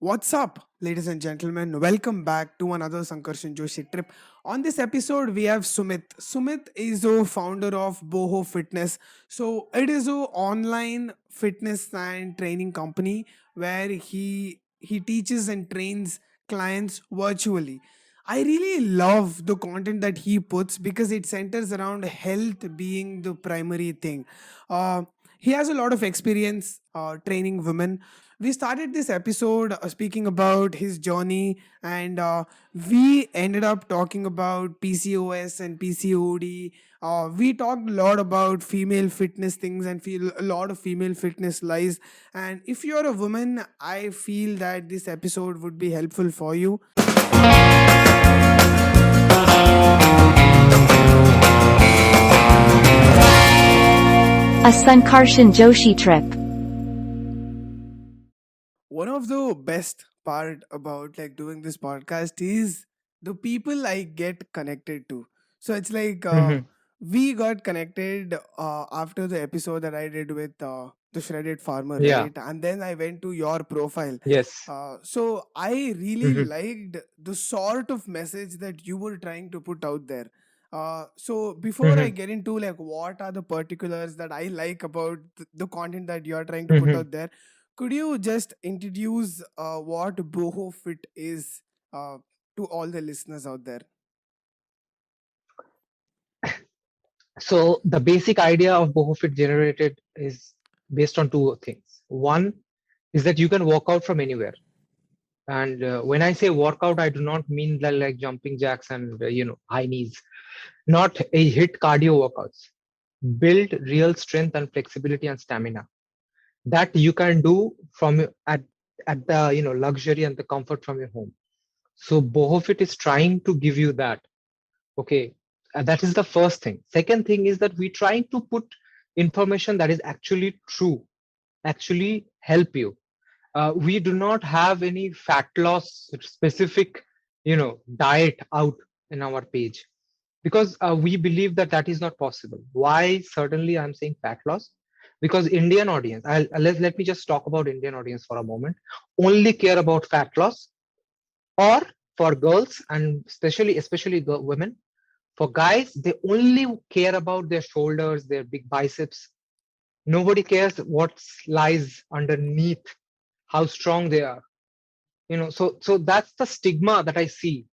What's up, ladies and gentlemen? Welcome back to another Sankarshan Joshi trip. On this episode, we have Sumit. Sumit is a founder of Boho Fitness. So it is a online fitness and training company where he teaches and trains clients virtually. I really love the content that he puts because it centers around health being the primary thing. Uh, he has a lot of experience training women. We started this episode speaking about his journey, and we ended up talking about PCOS and PCOD. We talked a lot about female fitness things and feel a lot of female fitness lies. And if you're a woman, I feel that this episode would be helpful for you. A Sankarshan Joshi trip. One of the best part about like doing this podcast is the people I get connected to. So it's like Mhm. we got connected after the episode that I did with the shredded farmer, Yeah. right? And then I went to your profile. Yes. So I really Mhm. liked the sort of message that you were trying to put out there. So before I Mhm. get into like what are the particulars that I like about the content that you're trying to put Mhm. out there, could you just introduce what Boho Fit is uh, to all the listeners out there? So the basic idea of BohoFit generated is based on two things. One is that you can work out from anywhere. And when I say workout, I do not mean like jumping jacks and high knees. Not a hit cardio workouts. Build real strength and flexibility and stamina that you can do from at the luxury and the comfort from your home. So BohoFit is trying to give you that. Okay, that is the first thing. Second thing is that we're trying to put information that is actually true, actually help you. We do not have any fat loss specific, diet out in our page because we believe that that is not possible. Why? Certainly, I'm saying fat loss because Indian audience. Let me just talk about Indian audience for a moment. Only care about fat loss, or for girls and especially women, for guys, they only care about their shoulders, their big biceps. Nobody cares what lies underneath, how strong they are. So that's the stigma that I see.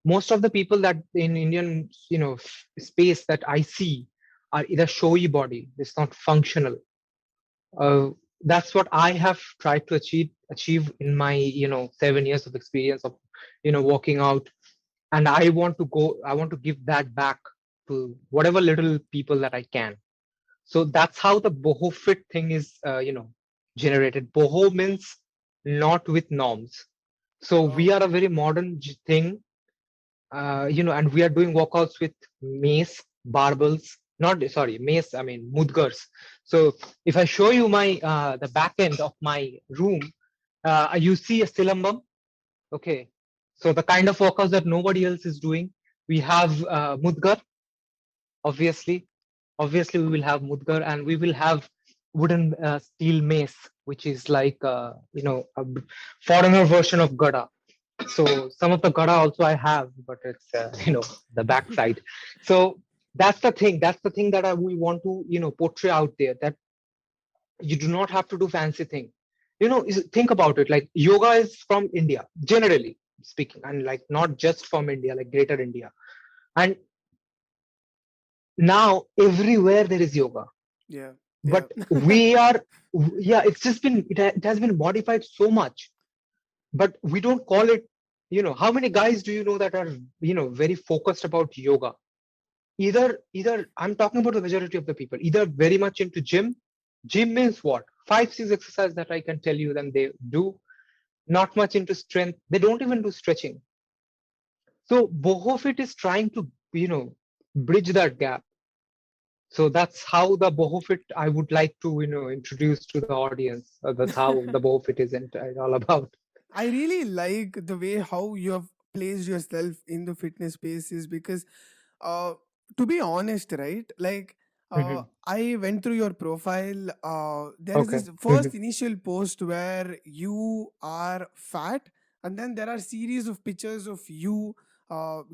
Most of the people that in Indian, space that I see are either showy body. It's not functional. Uh, that's what I have tried to achieve in my 7 years of experience of working out, and I want to give that back to whatever little people that I can. So that's how the boho fit thing is generated. Boho means not with norms. So we Wow. are a very modern thing, and we are doing workouts with mace, barbells, not sorry, mace, I mean mudgars. So if I show you my the back end of my room, you see a silambam. Okay, so the kind of workouts that nobody else is doing, we have mudgar. Obviously obviously we will have mudgar, and we will have wooden steel mace, which is like foreigner version of gada. So some of the gada also I have, but it's the backside. So that's the thing that we want to portray out there, that you do not have to do fancy thing. Think about it, like yoga is from India generally speaking, and like not just from India, like greater India. And now everywhere there is yoga, Yeah. Yeah. but we are, yeah, it's just been it has been modified so much, but we don't call it. How many guys do you know that are very focused about yoga? Either I'm talking about the majority of the people, either very much into gym means what, 5 6 exercises that I can tell you them they do, not much into strength, they don't even do stretching. So bohofit is trying to bridge that gap. So that's how the bohofit I would like to introduce to the audience. That's how the bohofit is all about. I really like the way how you have placed yourself in the fitness space is because uh to be honest, right? Like Mhm. I went through your profile. There is Okay. this Mhm. first initial post where you are fat, and then there are series of pictures of you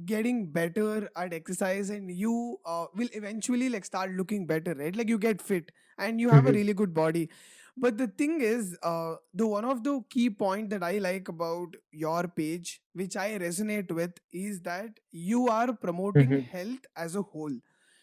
getting better at exercise, and you will eventually like start looking better, right? Like you get fit and you have a Mhm. really good body. But the thing is, the one of the key point that I like about your page, which I resonate with, is that you are promoting Mhm. health as a whole.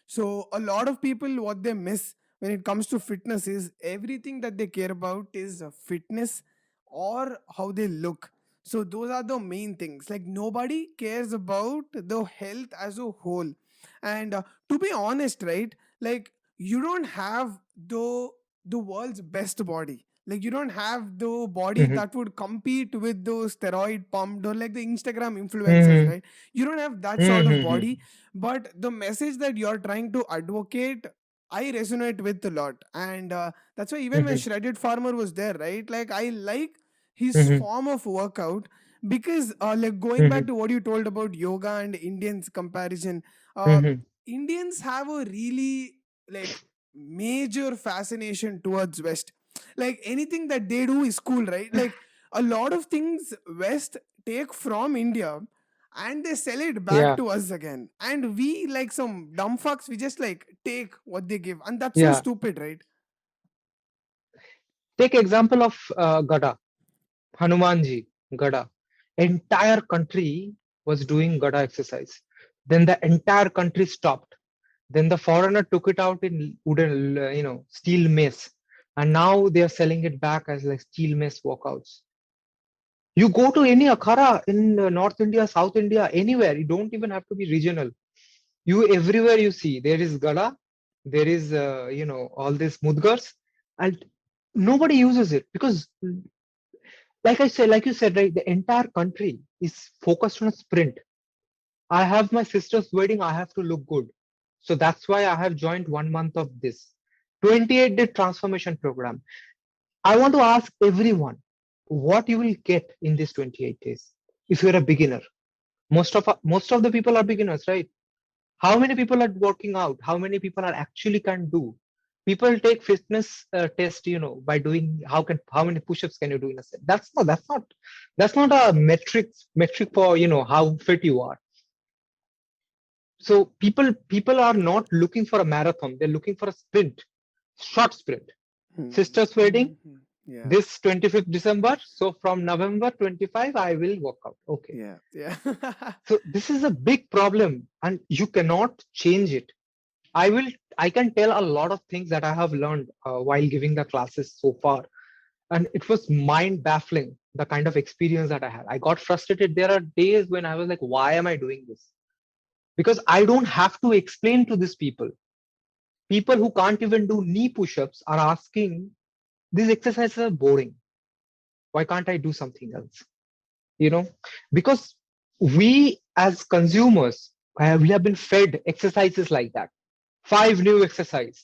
So a lot of people, what they miss when it comes to fitness is everything that they care about is fitness or how they look. So those are the main things. Like nobody cares about the health as a whole. And to be honest, right? Like you don't have the world's best body. Like you don't have the body Mhm. that would compete with those steroid pumped or like the Instagram influencers, Mhm. right? You don't have that sort of body, Mhm. but the message that you're trying to advocate, I resonate with a lot. And that's why even when Mhm. Shredded Farmer was there, right, like I like his Mhm. form of workout, because like going back Mhm. to what you told about yoga and Indians comparison, uh, Mhm. Indians have a really like major fascination towards West. Like anything that they do is cool, right? Like a lot of things West take from India and they sell it back Yeah. to us again, and we like some dumb fucks, we just like take what they give, and that's so Yeah. stupid, right? Take example of Gada, Hanumanji, Gada. Entire country was doing Gada exercise. Then the entire country stopped. Then the foreigner took it out in wooden, steel mace, and now they are selling it back as like steel mace workouts. You go to any akhara in North India, South India, anywhere. You don't even have to be regional. You everywhere you see there is Gada, there is all these mudgars, and nobody uses it because, like you said, right, the entire country is focused on a sprint. I have my sister's wedding, I have to look good. So that's why I have joined 1 month of this 28-day transformation program. I want to ask everyone what you will get in these 28 days if you're a beginner. Most of the people are beginners, right? How many people are working out? How many people are actually can do? People take fitness test, by doing how many push-ups can you do in a set. That's not a metric for how fit you are. So people are not looking for a marathon. They're looking for a sprint, short sprint. Hmm. Sister's wedding Hmm. Yeah, this 25th December. So from November 25, I will work out. Okay. yeah, yeah. So this is a big problem, and you cannot change it. I will. I can tell a lot of things that I have learned while giving the classes so far, and it was mind baffling the kind of experience that I had. I got frustrated. There are days when I was like, "Why am I doing this?" Because I don't have to explain to these people. People who can't even do knee push-ups are asking, "These exercises are boring. Why can't I do something else?" You know, because we as consumers, we have been fed exercises like that. 5 new exercise.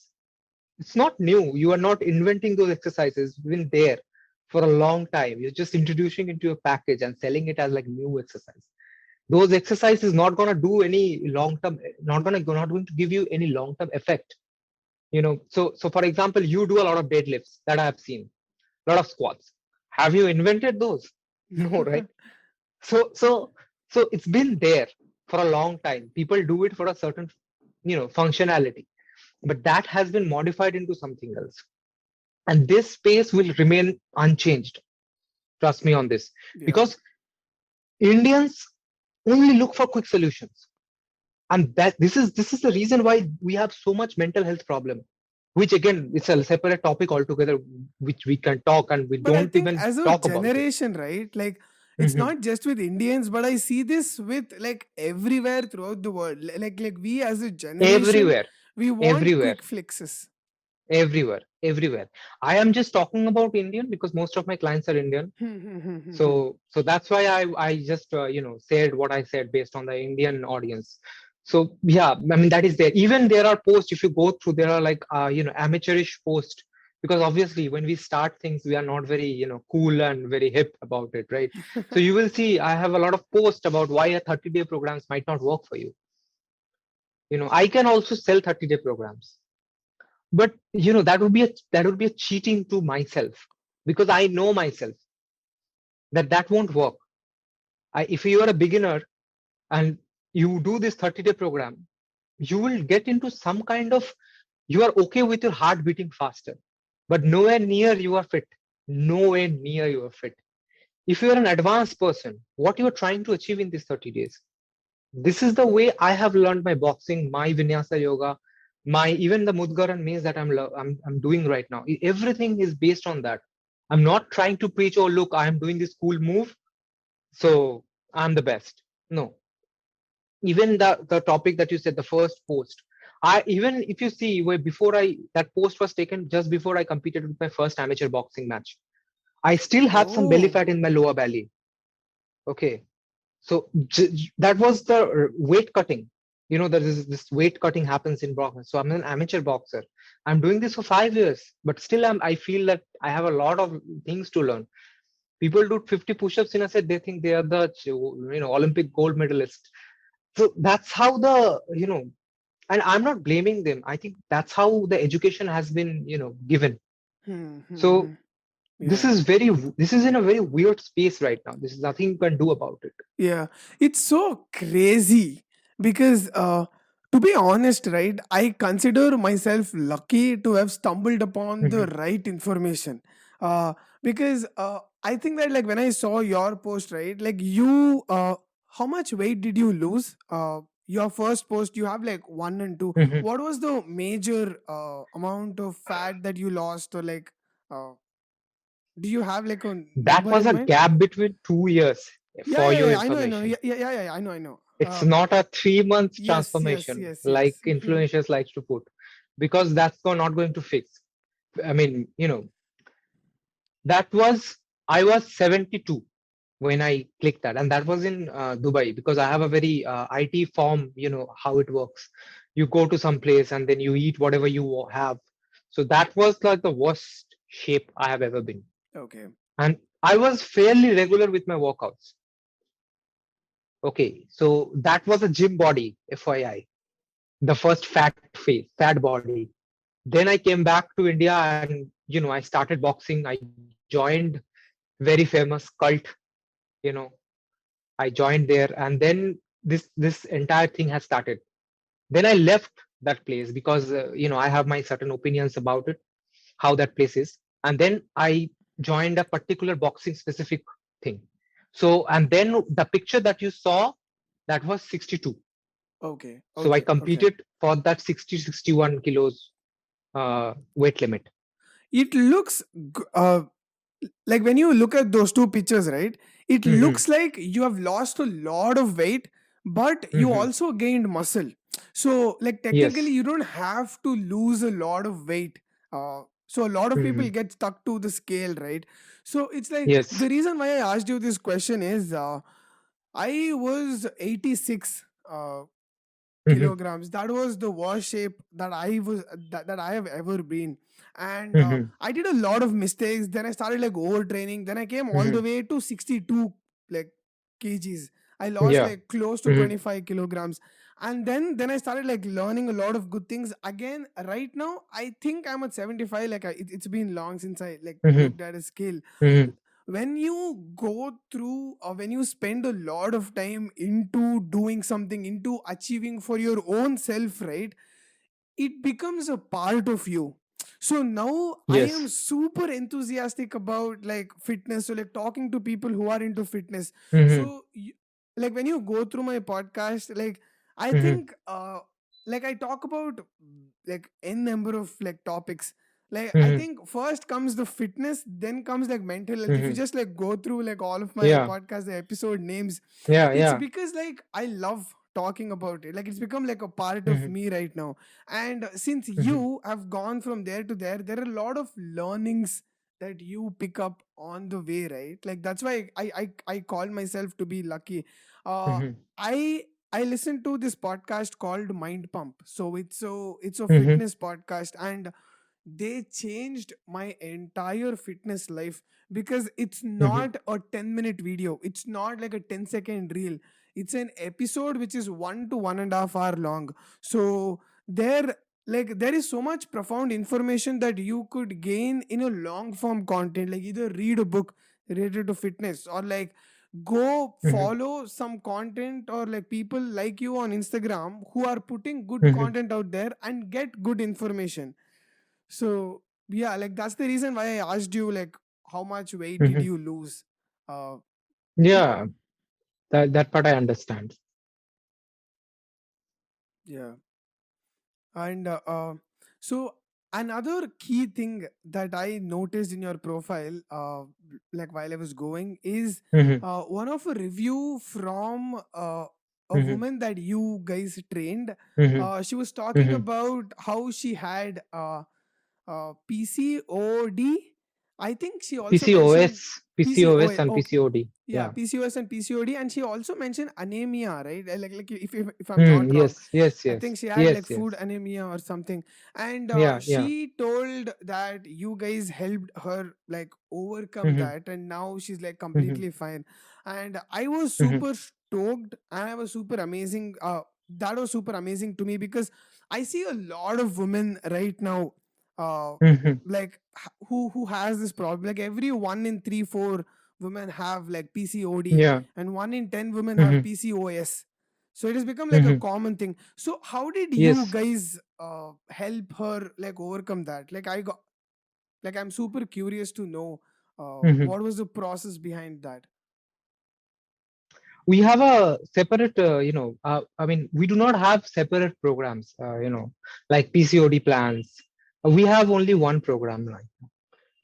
It's not new. You are not inventing those exercises. It's been there for a long time. You're just introducing into a package and selling it as like new exercise. Those exercises not gonna do any long term. Not going to give you any long term effect. So for example, you do a lot of deadlifts that I have seen, a lot of squats. Have you invented those? No, right? So it's been there for a long time. People do it for a certain functionality, but that has been modified into something else, and this space will remain unchanged. Trust me on this, Yeah. because Indians only look for quick solutions, and that this is the reason why we have so much mental health problem, which again it's a separate topic altogether, which we can talk and we But I don't think even as a talk about it. generation, right? Like it's Mhm. not just with Indians, but I see this with like everywhere throughout the world. Like we as a generation, Everywhere, we want everywhere, quick fixes. everywhere. I am just talking about Indian because most of my clients are Indian. So that's why I just said what I said based on the Indian audience. So yeah, I mean that is there. Even there are posts, if you go through, there are like amateurish posts, because obviously when we start things we are not very cool and very hip about it, right? So you will see I have a lot of posts about why a 30-day programs might not work for you. I can also sell 30-day programs. But that would be a cheating to myself, because I know myself that that won't work. If you are a beginner and you do this 30-day program, you will get into some kind of, you are okay with your heart beating faster, but nowhere near you are fit. Nowhere near you are fit. If you are an advanced person, what you are trying to achieve in these 30 days, this is the way I have learned my boxing, my vinyasa yoga, my even the Mudgar and maze that I'm doing right now. Everything is based on that. I'm not trying to preach, oh look, I am doing this cool move, so I'm the best. No, even the topic that you said, the first post, I, even if you see where before I, that post was taken just before I competed with my first amateur boxing match, I still have some belly Oh. fat in my lower belly. Okay, so that was the weight cutting. There is this weight cutting happens in boxing. So I'm an amateur boxer. I'm doing this for 5 years, but still I feel that I have a lot of things to learn. People do 50 push-ups in a set, they think they are the Olympic gold medalist. So that's how and I'm not blaming them. I think that's how the education has been given. Hmm, hmm, So hmm. this Yeah. is this is in a very weird space right now. This is nothing you can do about it. Yeah, it's so crazy because, to be honest, right, I consider myself lucky to have stumbled upon the Mhm, right information. Uh, because I think that, like, when I saw your post, right, like, how much weight did you lose? Your first post, you have like one and two. mhm. What was the major amount of fat that you lost, or like, uh, do you have like a That number was in a mind? gap between 2 years, Yeah, for yeah, your yeah. I know, I know. Yeah, information. yeah, yeah, yeah. I know, I know. It's not a 3 months Yes, yes, transformation yes, like yes. Mhm. influencers likes to put, because that's not going to fix. I mean, that was, I was 72 when I clicked that, and that was in Dubai, because I have a very IT form. You know how it works. You go to some place and then you eat whatever you have. So that was like the worst shape I have ever been, Okay. and I was fairly regular with my workouts. Okay, so that was a gym body, FYI, the first fat body. Then I came back to India and I started boxing. I joined very famous cult, you know, I joined there, and then this entire thing has started. Then I left that place because I have my certain opinions about it, how that place is, and then I joined a particular boxing specific thing. So, and then the picture that you saw, that was 62. Okay. So I Okay. Okay. competed for that 60-61 kilos weight limit. It looks like when you look at those two pictures, right? It Hmm. looks like you have lost a lot of weight, but you Hmm. also gained muscle. So, like, technically, Yes. you don't have to lose a lot of weight. So a lot of people Hmm. get stuck to the scale, right? So it's like Yes. the reason why I asked you this question is, I was 86 Hmm. kilograms. That was the worst shape that I have ever been. And Hmm. I did a lot of mistakes. Then I started like overtraining. Then I came all the Hmm. way to 62 like kgs. I lost Yeah. like close to Hmm. 25 kilograms. And then I started like learning a lot of good things again. Right now I think I'm at 75. Like it's been long since I like Hmm. looked at a scale. Hmm. When you go through, or when you spend a lot of time into doing something, into achieving for your own self, right, it becomes a part of you. So now I am Yes. super enthusiastic about like fitness, so like talking to people who are into fitness. Hmm. So like when you go through my podcast, like I Hmm. think like I talk about like n number of like topics. Like I Hmm. think first comes the fitness, then comes like mental health. If you Hmm. just like go through like all of my Yeah. podcast, the episode names, Yeah. it's Yeah. because like I love talking about it. Like it's become like a part of Hmm. me right now. And since Hmm. you have gone from there to there are a lot of learnings that you pick up on the way, right? Like that's why I call myself to be lucky. uh Hmm. i I listen to this podcast called Mind Pump. So it's a Hmm. fitness podcast, and they changed my entire fitness life. Because it's Hmm. not a 10-minute video, it's not like a 10-second reel, it's an episode which is 1 to 1.5 hour long. So there, like there is so much profound information that you could gain in a long form content, like either read a book related to fitness, or like go Mhm, follow some content, or like people like you on Instagram who are putting good mhm, content out there and get good information. So yeah, like that's the reason why I asked you, like, how much weight did mhm. you lose? uh Yeah, that part I understand. yeah. And so another key thing that I noticed in your profile, like while I was going, is Mhm, one of a review from a mhm, woman that you guys trained. mhm, She was talking mhm. about how she had PCOD. I think she also mentioned PCOS PCOS. and Okay. PCOD. Yeah, Yeah. PCOS and PCOD, and she also mentioned anemia, right? Like if I'm Mm, not wrong, yes, yes, I yes, think she had like yes, food yes. anemia or something. And Yeah, yeah. she told that you guys helped her like overcome Mhm, that, and now she's like mhm, completely fine. And I was mhm, super stoked, and I was super amazing. That was super amazing to me, because I see a lot of women right now, uh, mhm. like who has this problem. Like every 1 in 3 4 women have like PCOD, Yeah. and 1 in 10 women have Mhm, PCOS. So it has become like a mhm. common thing. So how did you Yes. guys help her like overcome that? Like I got, like I'm super curious to know Mhm. what was the process behind that. We have a separate, I mean, we do not have separate programs, like PCOD plans. We have only one program line.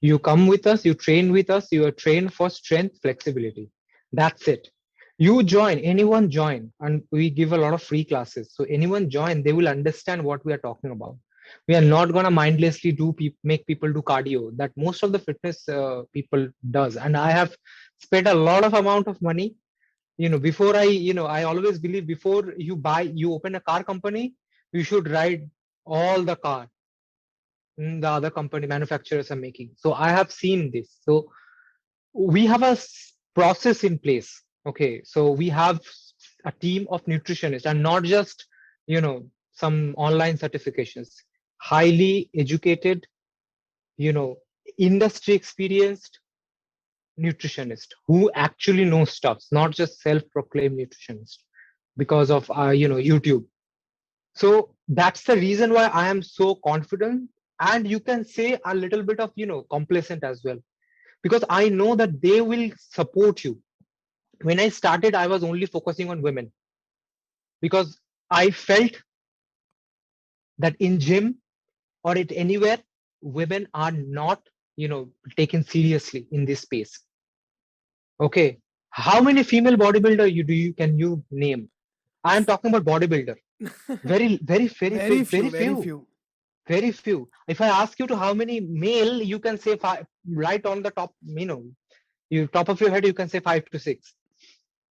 You come with us, you train with us, you are trained for strength, flexibility. That's it. You join, anyone join, and we give a lot of free classes. So anyone join, they will understand what we are talking about. We are not gonna mindlessly make people do cardio that most of the fitness people does. And I have spent a lot of amount of money. Before I always believe before you open a car company, you should ride all the car the other company manufacturers are making. So I have seen this. So we have a process in place. Okay, so we have a team of nutritionists and not just some online certifications. Highly educated, you know, industry experienced nutritionist who actually know stuff, not just self-proclaimed nutritionist because of YouTube. So that's the reason why I am so confident, and you can say a little bit of complacent as well, because I know that they will support you. When I started, I was only focusing on women because I felt that in gym or at anywhere, women are not taken seriously in this space. Okay, how many female bodybuilder you can you name? I am talking about bodybuilder. Very, very, very, Very few, very very few. few. Very few. If I ask you to how many male, you can say five, right on the top, you top of your head, you can say 5 to 6.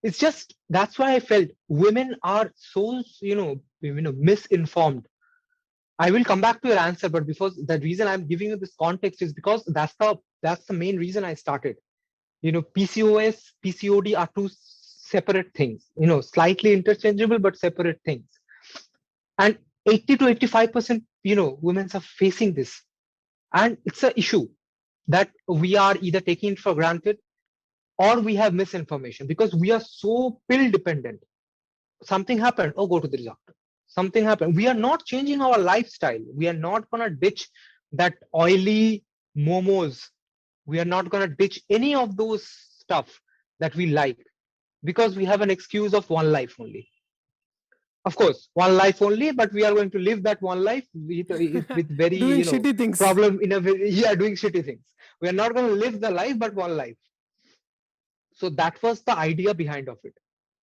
It's just that's why I felt women are so misinformed. I will come back to your answer, but because the reason I'm giving you this context is because that's the main reason I started. PCOS, PCOD are two separate things. Slightly interchangeable but separate things. And 80 to 85%, women are facing this, and it's an issue that we are either taking it for granted or we have misinformation because we are so pill dependent. Something happened, oh, go to the doctor. Something happened, we are not changing our lifestyle. We are not going to ditch that oily momos. We are not going to ditch any of those stuff that we like because we have an excuse of one life only. Of course, one life only, but we are going to live that one life with very Doing shitty things. problem in a very, yeah, doing shitty things. We are not going to live the life but one life. So that was the idea behind of it.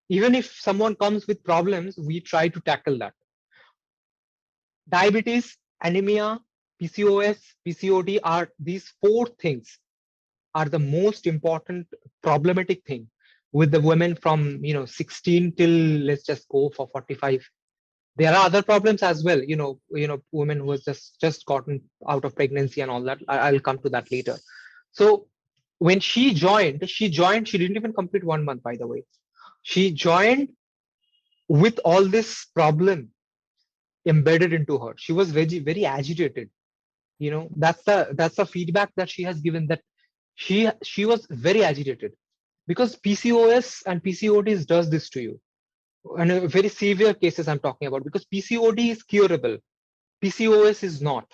Even if someone comes with problems, we try to tackle that. Diabetes, anemia, PCOS, PCOD are these four things are the most important problematic thing with the women from 16 till let's just go for 45. There are other problems as well, women who has just gotten out of pregnancy and all that. I'll come to that later. So when she didn't even complete 1 month, by the way. She joined with all this problem embedded into her. She was very agitated. That's the feedback that she has given, that she was very agitated, because PCOS and PCODs does this to you. And very severe cases I'm talking about, because PCOD is curable, PCOS is not.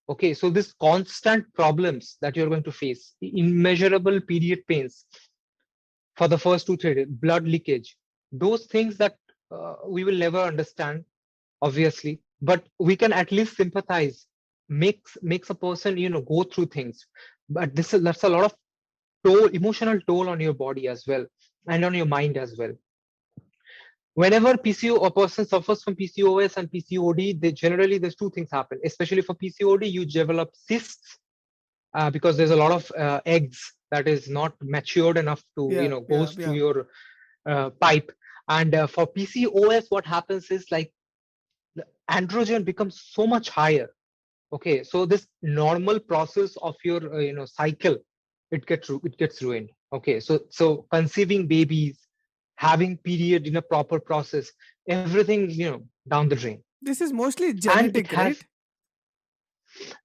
Okay, so this constant problems that you're going to face, immeasurable period pains for the first 2 3 days, blood leakage, those things that we will never understand, obviously, but we can at least sympathize. Makes a person go through things, but that's a lot of emotional toll on your body as well, and on your mind as well. Whenever PCO a person suffers from PCOS and PCOD, they generally there's two things happen. Especially for PCOD, you develop cysts, because there's a lot of eggs that is not matured enough to goes to your pipe. And for PCOS, what happens is, like, the androgen becomes so much higher. Okay, so this normal process of your cycle, it gets ruined. Okay, so conceiving babies, having period in a proper process, everything down the drain. This is mostly And it genetic, has right?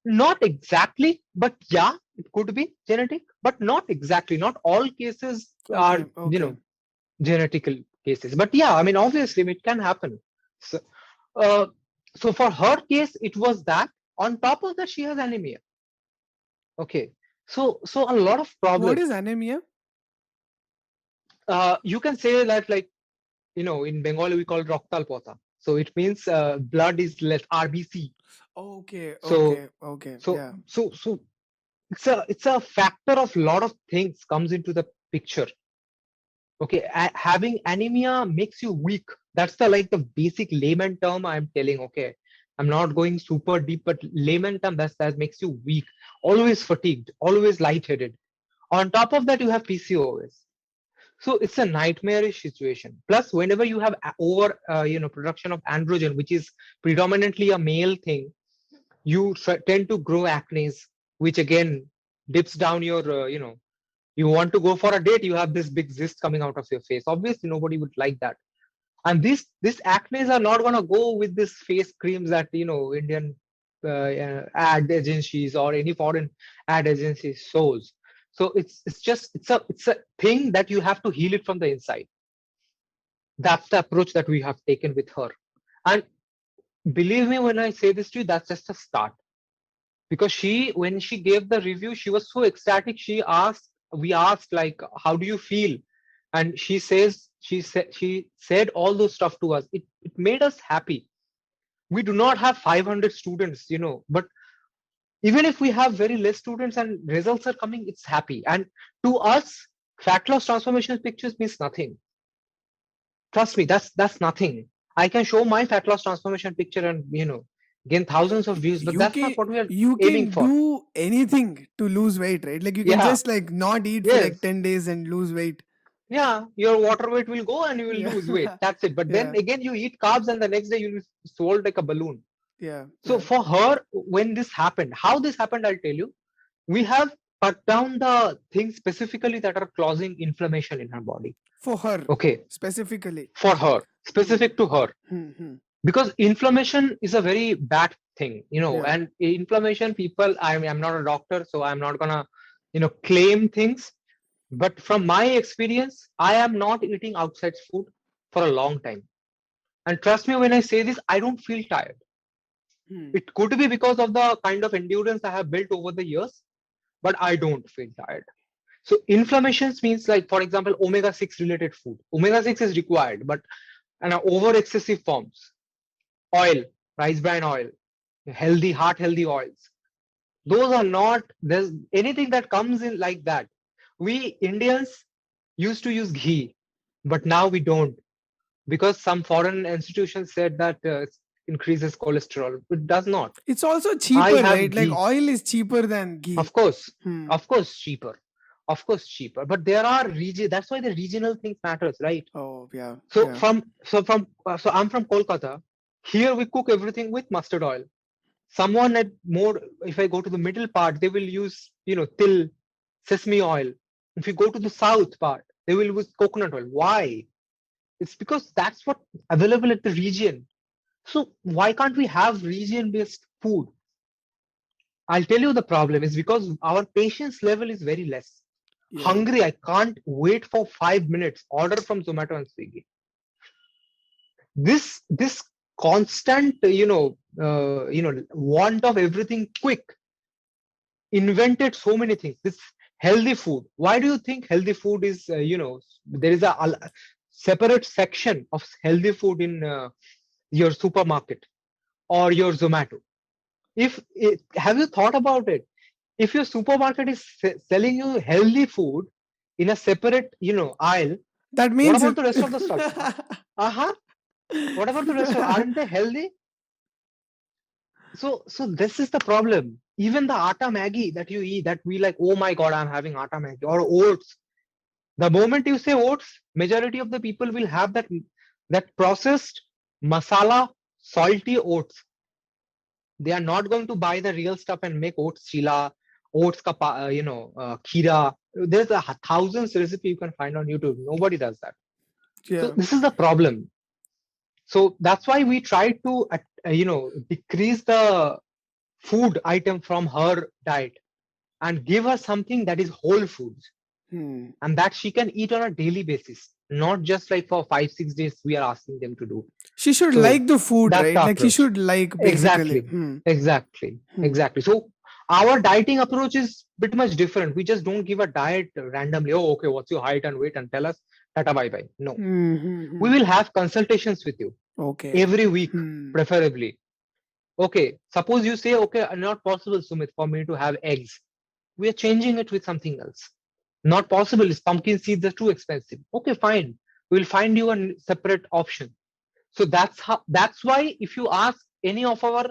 not exactly, but yeah, it could be genetic, but not exactly. Not all cases are Okay. genetical cases, but yeah, I mean, obviously it can happen. So, uh, so for her case, it was that. On top of that, she has anemia. Okay, so a lot of What problems. is anemia? You can say that, like, in Bengali we call it Roktal Pota. So it means blood is less, RBC. Okay, So okay. so Yeah. so it's a factor of lot of things comes into the picture. Okay, having anemia makes you weak. That's the basic layman term I'm telling. Okay, I'm not going super deep, but layman term, that makes you weak, always fatigued, always lightheaded. On top of that, you have PCOS. So it's a nightmarish situation. Plus, whenever you have over production of androgen, which is predominantly a male thing, you tend to grow acne, which again dips down your you want to go for a date, you have this big cyst coming out of your face. Obviously nobody would like that. And this acne are not going to go with this face creams that Indian ad agencies or any foreign ad agencies shows. So it's a thing that you have to heal it from the inside. That's the approach that we have taken with her. And believe me when I say this to you, that's just a start. Because when she gave the review, she was so ecstatic. We asked, like, how do you feel? And she said all those stuff to us. It made us happy. We do not have 500 students, but even if we have very less students and results are coming, it's happy. And to us, fat loss transformation pictures means nothing. Trust me, that's nothing. I can show my fat loss transformation picture and gain thousands of views, but You that's can not what we are you aiming can for. do anything to lose weight, right? Like you can Yeah. just like not eat for like Yes. 10 days and lose weight. Yeah, your water weight will go and you will Yeah. lose weight. That's it. But then Yeah. again, you eat carbs and the next day you will swell like a balloon. Yeah. So for her, when this happened, how this happened, I'll tell you. We have cut down the things specifically that are causing inflammation in her body. For her Okay, specifically. for her, specific to her. Hmm. Because inflammation is a very bad thing, Yeah. and inflammation, people, I'm not a doctor, so I'm not gonna, claim things. But from my experience, I am not eating outside food for a long time. And trust me when I say this, I don't feel tired. It could be because of the kind of endurance I have built over the years, but I don't feel tired. So inflammations means, like, for example, omega-6 related food. Omega-6 is required, but over excessive forms. Oil, rice bran oil, heart healthy oils. Those are not, there's anything that comes in like that. We Indians used to use ghee, but now we don't, because some foreign institutions said that increases cholesterol. It does not. It's also I cheaper, have right? Like ghee. oil is cheaper than ghee. Of course, Hmm. of course, cheaper. Of course, cheaper. But there are region. That's why the regional things matters, right? Oh yeah. So Yeah. so I'm from Kolkata. Here we cook everything with mustard oil. Someone at more, if I go to the middle part, they will use til, sesame oil. If you go to the south part, they will use coconut oil. Why? It's because that's what available at the region. So why can't we have region-based food? I'll tell you the problem is because our patience level is very less. Yeah. Hungry, I can't wait for 5 minutes. Order from Zomato and Swiggy. This constant, want of everything quick invented so many things. This healthy food. Why do you think healthy food is, there is a separate section of healthy food in your supermarket or your Zomato? Have you thought about it? If your supermarket is selling you healthy food in a separate, aisle, That what means about the rest of the stalls? Uh-huh. What about the rest of, aren't they healthy? So this is the problem. Even the atta Maggie that you eat, that we like, oh my god, I'm having atta Maggie or oats. The moment you say oats, majority of the people will have that processed masala salty oats. They are not going to buy the real stuff and make oats chila, oats ka kheera. There's thousands recipe you can find on YouTube. Nobody does that. So yeah. this is the problem. So that's why we try to decrease the food item from her diet and give her something that is whole foods Hmm. and that she can eat on a daily basis, not just like for 5 6 days we are asking them to do. She should So like the food, that's right? the Like she approach. should like basically. Exactly. Exactly. Hmm. Exactly. So our dieting approach is bit much different. We just don't give a diet randomly. Oh, okay, what's your height and weight and tell us tata bye bye. No. We Hmm. will have consultations with you Okay. every week, Hmm. preferably. Okay. Suppose you say, okay, not possible, Sumit, for me to have eggs. We are changing it with something else. Not possible. Is pumpkin seeds are too expensive. Okay, fine. We'll find you a separate option. So that's why if you ask any of our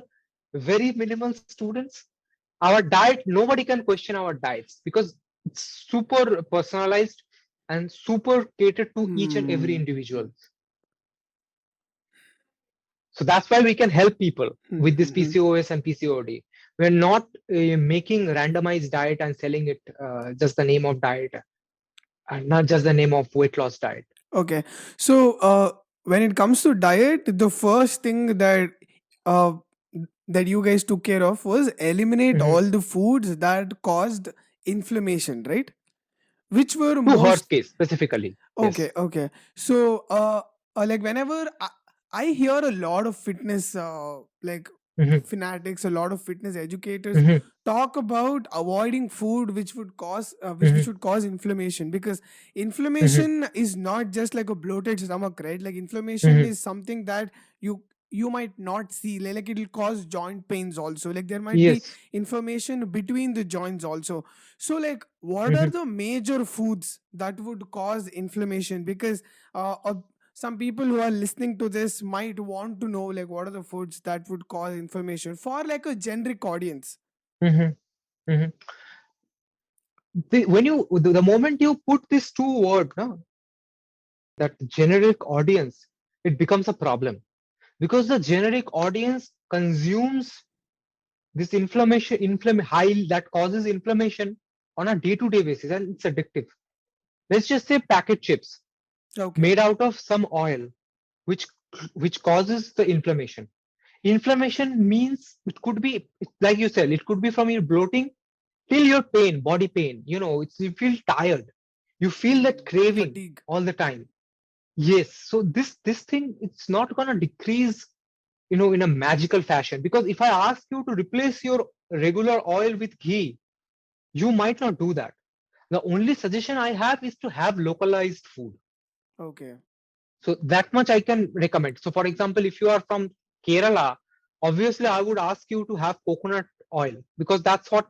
very minimal students, our diet, nobody can question our diets because it's super personalized and super catered to each and every Hmm. individual. So that's why we can help people with this Hmm. PCOS and PCOD. We're not making randomized diet and selling it just the name of diet and not just the name of weight loss diet. Okay. So, when it comes to diet, the first thing uh, that you guys took care of was eliminate Mhm. all the foods that caused inflammation, right? Which were To her most case specifically, okay. yes. Okay. So, like whenever I hear a lot of fitness, like Mhm. fanatics, a lot of fitness educators Mhm. talk about avoiding food which Mhm. would cause inflammation, because Mhm. inflammation is not just like a bloated stomach, right? Like inflammation Mhm. is something that you might not see, like it will cause joint pains also, like there might be Yes. inflammation between the joints also. So, like, what are Mhm. the major foods that would cause inflammation? Because some people who are listening to this might want to know, like, what are the foods that would cause inflammation for like a generic audience. Mhm. Mhm. When the moment you put these two words, no, that generic audience, it becomes a problem because the generic audience consumes this high that causes inflammation on a day-to-day basis, and it's addictive. Let's just say packet chips Okay. made out of some oil, which which causes the inflammation. Inflammation means it could be, like you said, it could be from your bloating till your pain, body pain. You feel tired. You feel that craving Fatigue. all the time. Yes. So this thing, it's not gonna decrease, in a magical fashion. Because if I ask you to replace your regular oil with ghee, you might not do that. The only suggestion I have is to have localized food. Okay. So that much I can recommend. So for example, if you are from Kerala, obviously I would ask you to have coconut oil because that's what,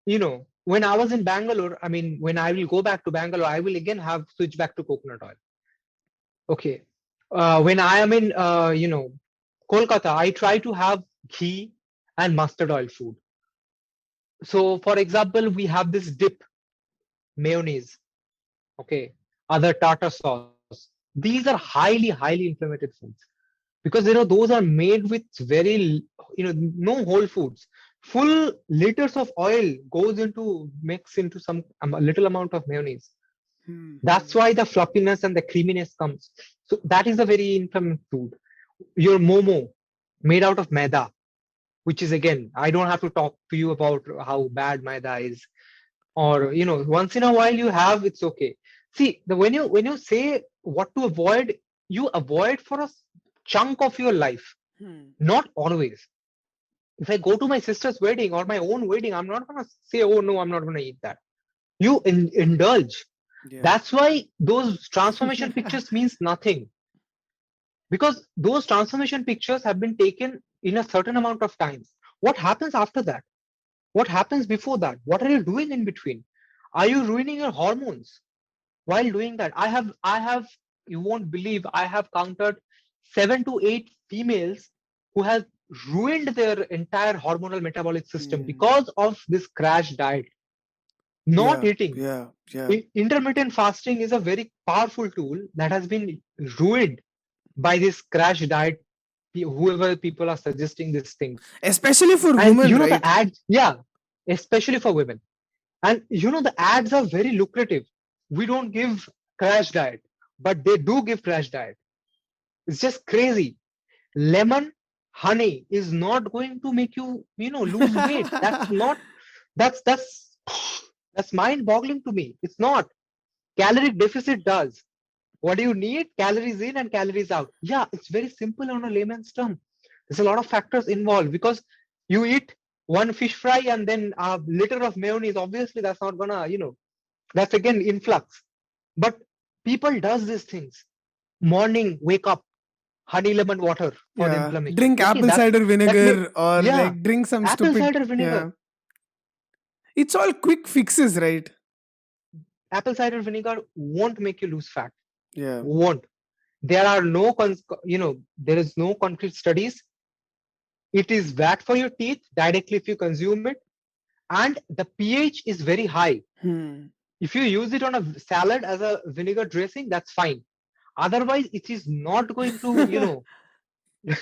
when I was in Bangalore, I mean, when I will go back to Bangalore, I will again have switch back to coconut oil. Okay. When I am in, Kolkata, I try to have ghee and mustard oil food. So for example, we have this dip, mayonnaise, okay, other tartar sauce. These are highly inflammatory foods because those are made with very, no whole foods. Full liters of oil goes into mix into some a little amount of mayonnaise. That's Hmm. why the fluffiness and the creaminess comes. So that is a very inflammatory food. your momo made out of maida, which is, again, I don't have to talk to you about how bad maida is, or once in a while you have, it's okay. See, when you say what to avoid, you avoid for a chunk of your life, Hmm. not always. If I go to my sister's wedding or my own wedding, I'm not going to say, oh no, I'm not going to eat that. You indulge. Yeah. That's why those transformation pictures means nothing, because those transformation pictures have been taken in a certain amount of time. What happens after that? What happens before that? What are you doing in between? Are you ruining your hormones while doing that? I have, you won't believe, I have counted 7 to 8 females who have ruined their entire hormonal metabolic system Hmm. because of this crash diet, not Yeah. eating. Yeah. Yeah. Intermittent fasting is a very powerful tool that has been ruined by this crash diet, whoever people are suggesting these things. Especially for And women, the right? ads, yeah, especially for women. And the ads are very lucrative. We don't give crash diet, but they do give crash diet. It's just crazy. Lemon honey is not going to make you, lose weight. That's not, that's that's mind boggling to me. It's not. Caloric deficit does. What do you need? Calories in and calories out. Yeah, it's very simple on a layman's term. There's a lot of factors involved, because you eat one fish fry and then a liter of mayonnaise. Obviously, that's not gonna, that's again influx. But people does these things. Morning, wake up, honey lemon water for the Yeah. inflammation. Drink Okay, apple cider that may, vinegar or yeah, like drink some apple stupid. cider vinegar. Yeah. It's all quick fixes, right? Apple cider vinegar won't make you lose fat. Yeah. Won't. There are there is no concrete studies. It is bad for your teeth directly if you consume it, and the pH is very high. Hmm. If you use it on a salad as a vinegar dressing, that's fine. Otherwise, it is not going to,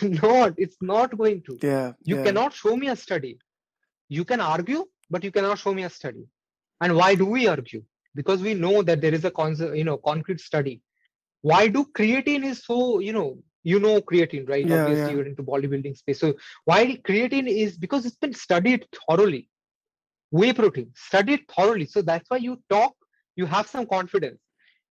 not, it's not going to. Yeah. You Yeah. cannot show me a study. You can argue, but you cannot show me a study. And why do we argue? Because we know that there is a concrete study. Why do creatine is so, creatine, right? Yeah. Obviously, Yeah. you're into bodybuilding space. So why creatine is because it's been studied thoroughly. Whey protein, studied thoroughly. So that's why you talk, you have some confidence.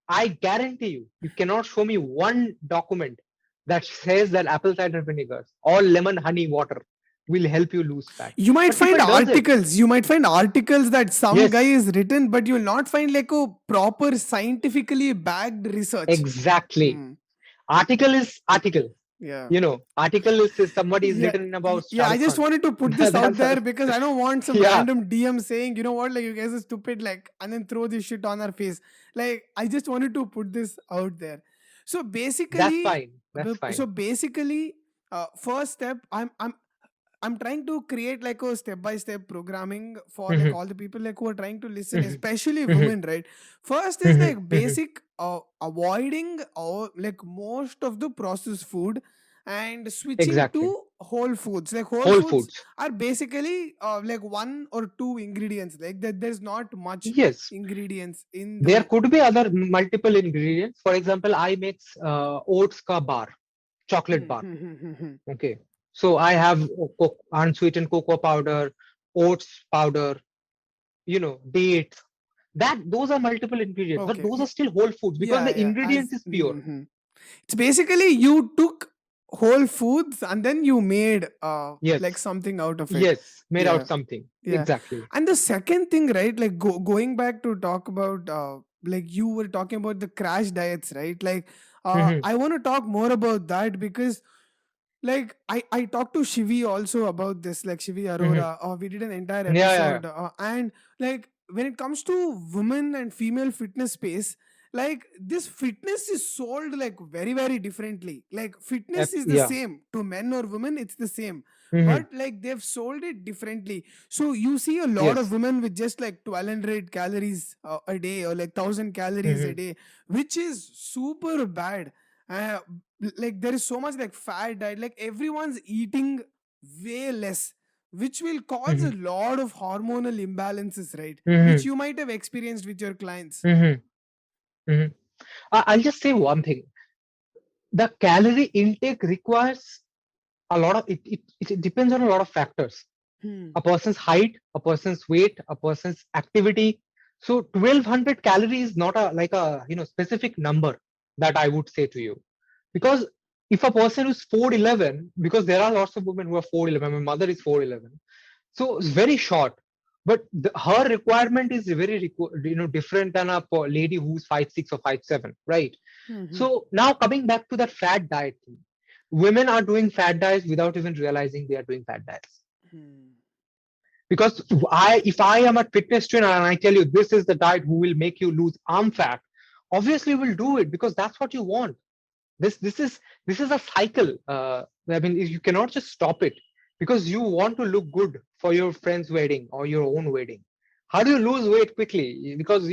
I guarantee you cannot show me one document that says that apple cider vinegar or lemon honey water will help you lose fat. You might But find people does it. articles. You might find articles that some guy Yes, is written, but you'll not find like a proper scientifically backed research. exactly. Hmm. Article is article. Yeah. Article is somebody is Yeah, written about yeah. Shah I Rukh just Khan. wanted to put this out That's there because I don't want some yeah, random DM saying, you know what, like you guys are stupid, like, and then throw this shit on our face. Like, I just wanted to put this out there. So that's basically, fine. That's so fine. basically, first step, I'm trying to create like a step by step programming for like Mhm, all the people like who are trying to listen, mhm, especially mhm, women, right? First is mhm, like mhm. basic avoiding like most of the processed food and switching Exactly. to whole foods. Like whole Whole foods foods. are basically like one or two ingredients. Like that, there's not much Yes. ingredients in There the. could be other multiple ingredients. For example, I mix oats ka bar, chocolate bar. Okay. So I have unsweetened cocoa powder, oats powder, dates. Those are multiple ingredients, but Okay. those are still whole foods because Yeah, the yeah. ingredients As is pure. it's basically you took whole foods and then you made like Yes. something out of it. Yes. Made out Yeah, something. yeah. Exactly. And the second thing, right? Like going back to talk about like you were talking about the crash diets, right? Like Mhm, I want to talk more about that because like I talked to Shivi also about this, like Shivi mhm. Arora. We did an entire Yeah, yeah, yeah. episode, and like when it comes to women and female fitness space, like this fitness is sold like very very differently. Like fitness is the Yeah. same to men or women, it's the same, Mhm. but like they've sold it differently. So you see a lot of Yes. women with just like 1200 calories a day or like 1000 calories a Mhm, day, which is super bad. uh, like there is so much like fat diet, like everyone's eating way less, which will cause a mhm, lot of hormonal imbalances, right? Which mhm, you might have experienced with your clients. mhm, mhm. I'll just say one thing. the calorie intake requires a lot of it depends on a lot of factors. Hmm. A person's height, a person's weight, a person's activity. So 1200 calories is not a like a specific number that I would say to you. Because if a person is 4'11", because there are lots of women who are 4'11", my mother is 4'11", so it's very short. But her requirement is very different than a lady who's 5'6" or 5'7", right? Hmm. So now coming back to that fat diet thing, women are doing fat diets without even realizing they are doing fat diets. Hmm. Because if I am a fitness trainer and I tell you this is the diet who will make you lose arm fat, obviously we'll do it because that's what you want. This is a cycle. I mean, you cannot just stop it because you want to look good for your friend's wedding or your own wedding. How do you lose weight quickly? Because